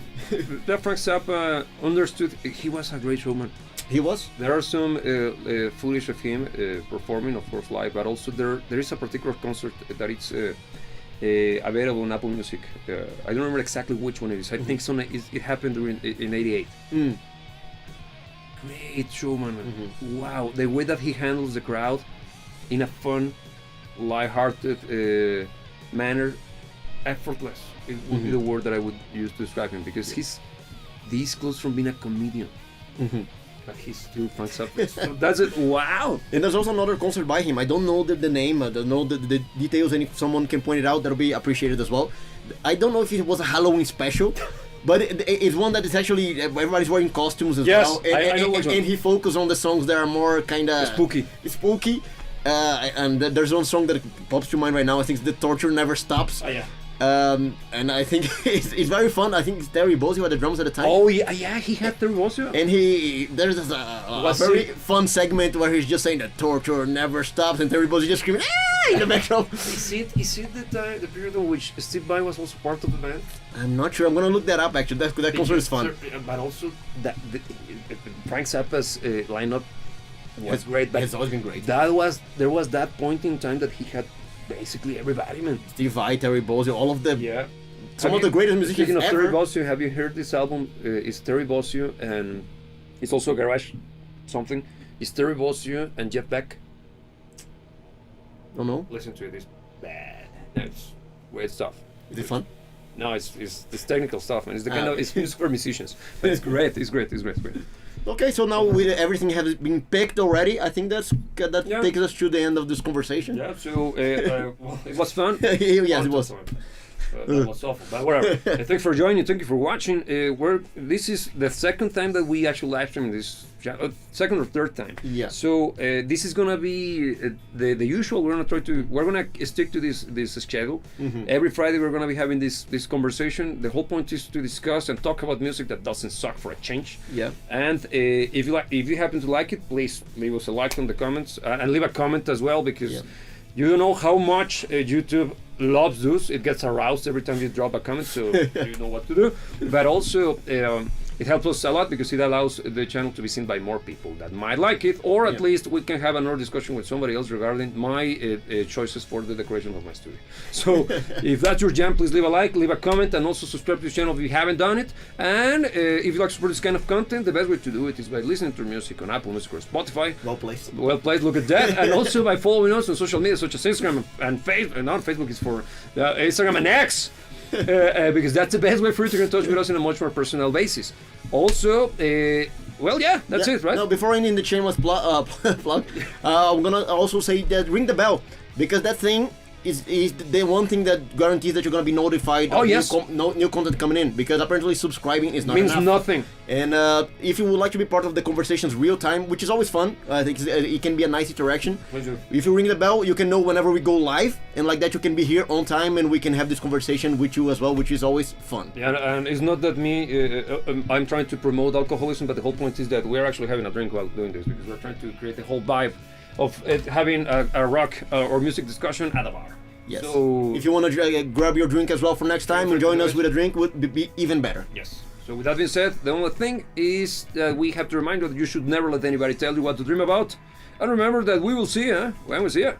[SPEAKER 1] Frank Zappa understood. He was a great showman.
[SPEAKER 2] He was.
[SPEAKER 1] There are some footage of him performing, of course, live, but also there is a particular concert that it's available on Apple Music. I don't remember exactly which one it is. I think it happened in '88. Great showman. Wow, the way that he handles the crowd in a fun, light-hearted manner, effortless. It would be the word that I would use to describe him, because he's this close from being a comedian. But he's still Frank Zappa. So that's it. Wow!
[SPEAKER 2] And there's also another concert by him. I don't know the name, I don't know the details, and if someone can point it out, that'll be appreciated as well. I don't know if it was a Halloween special, but it's one that is actually, everybody's wearing costumes as well.
[SPEAKER 1] I know which one.
[SPEAKER 2] And he focused on the songs that are more kind of... Spooky. And there's one song that pops to mind right now. I think it's The Torture Never Stops.
[SPEAKER 1] Oh, yeah.
[SPEAKER 2] And I think it's very fun. I think it's Terry Bozzio at the drums at the time.
[SPEAKER 1] Oh yeah, he had Terry Bozzio.
[SPEAKER 2] And there's a very fun segment where he's just saying the torture never stops, and Terry Bozzio just screaming in the background.
[SPEAKER 1] Is it the period in which Steve Vai was also part of the band?
[SPEAKER 2] I'm not sure. I'm gonna look that up actually. That concert is fun.
[SPEAKER 1] But also Frank Zappa's lineup was great. But
[SPEAKER 2] it's always been great.
[SPEAKER 1] There was that point in time that he had basically everybody, man.
[SPEAKER 2] Steve Vai, Terry Bozzio, all of them.
[SPEAKER 1] Yeah.
[SPEAKER 2] Some of the greatest musicians
[SPEAKER 1] ever. Speaking of Terry
[SPEAKER 2] ever.
[SPEAKER 1] Bozzio, have you heard this album? It's Terry Bozzio, and it's also a garage something. It's Terry Bozzio and Jeff Beck.
[SPEAKER 2] Oh no.
[SPEAKER 1] Listen to it. It's bad. It's weird stuff.
[SPEAKER 2] Is it fun?
[SPEAKER 1] No, it's technical stuff, man. It's the kind of it's music for musicians. But it's great. It's great.
[SPEAKER 2] Okay, so now with everything has been picked already, I think that takes us to the end of this conversation.
[SPEAKER 1] Yeah. So well, it was fun.
[SPEAKER 2] Yes, it was.
[SPEAKER 1] That was awful, but whatever. Thanks for joining. Thank you for watching. This is the second time that we actually live stream this. Second or third time.
[SPEAKER 2] Yeah.
[SPEAKER 1] So this is gonna be the usual. We're gonna stick to this schedule. Every Friday we're gonna be having this conversation. The whole point is to discuss and talk about music that doesn't suck for a change.
[SPEAKER 2] Yeah.
[SPEAKER 1] And if you happen to like it, please leave us a like in the comments and leave a comment as well, because you don't know how much YouTube loves this. It gets aroused every time you drop a comment, so you know what to do. But also it helps us a lot because it allows the channel to be seen by more people that might like it, or at least we can have another discussion with somebody else regarding my choices for the decoration of my studio. So if that's your jam, please leave a like, leave a comment, and also subscribe to the channel if you haven't done it. And if you like to support this kind of content, the best way to do it is by listening to music on Apple Music or Spotify.
[SPEAKER 2] Well placed.
[SPEAKER 1] Well played, look at that. And also by following us on social media such as Instagram and Facebook. Not Facebook is for Instagram and X. Because that's the best way for you to get in touch with us on a much more personal basis. Also, that's it, right?
[SPEAKER 2] No, before ending the shameless plug, I'm gonna also say that ring the bell, because that thing is the one thing that guarantees that you're gonna be notified of new content coming in, because apparently subscribing is not
[SPEAKER 1] means
[SPEAKER 2] enough.
[SPEAKER 1] Nothing.
[SPEAKER 2] And if you would like to be part of the conversations real time, which is always fun, I think it can be a nice interaction.
[SPEAKER 1] Pleasure.
[SPEAKER 2] If you ring the bell, you can know whenever we go live, and like that you can be here on time, and we can have this conversation with you as well, which is always fun.
[SPEAKER 1] Yeah, and it's not that I'm trying to promote alcoholism, but the whole point is that we're actually having a drink while doing this, because we're trying to create the whole vibe of having a rock or music discussion at a bar.
[SPEAKER 2] Yes.
[SPEAKER 1] So,
[SPEAKER 2] if you want to grab your drink as well for next time and join us with a drink, would be even better.
[SPEAKER 1] yes. So with that being said, the only thing is that we have to remind you that you should never let anybody tell you what to dream about. And remember that we will see you when we see you.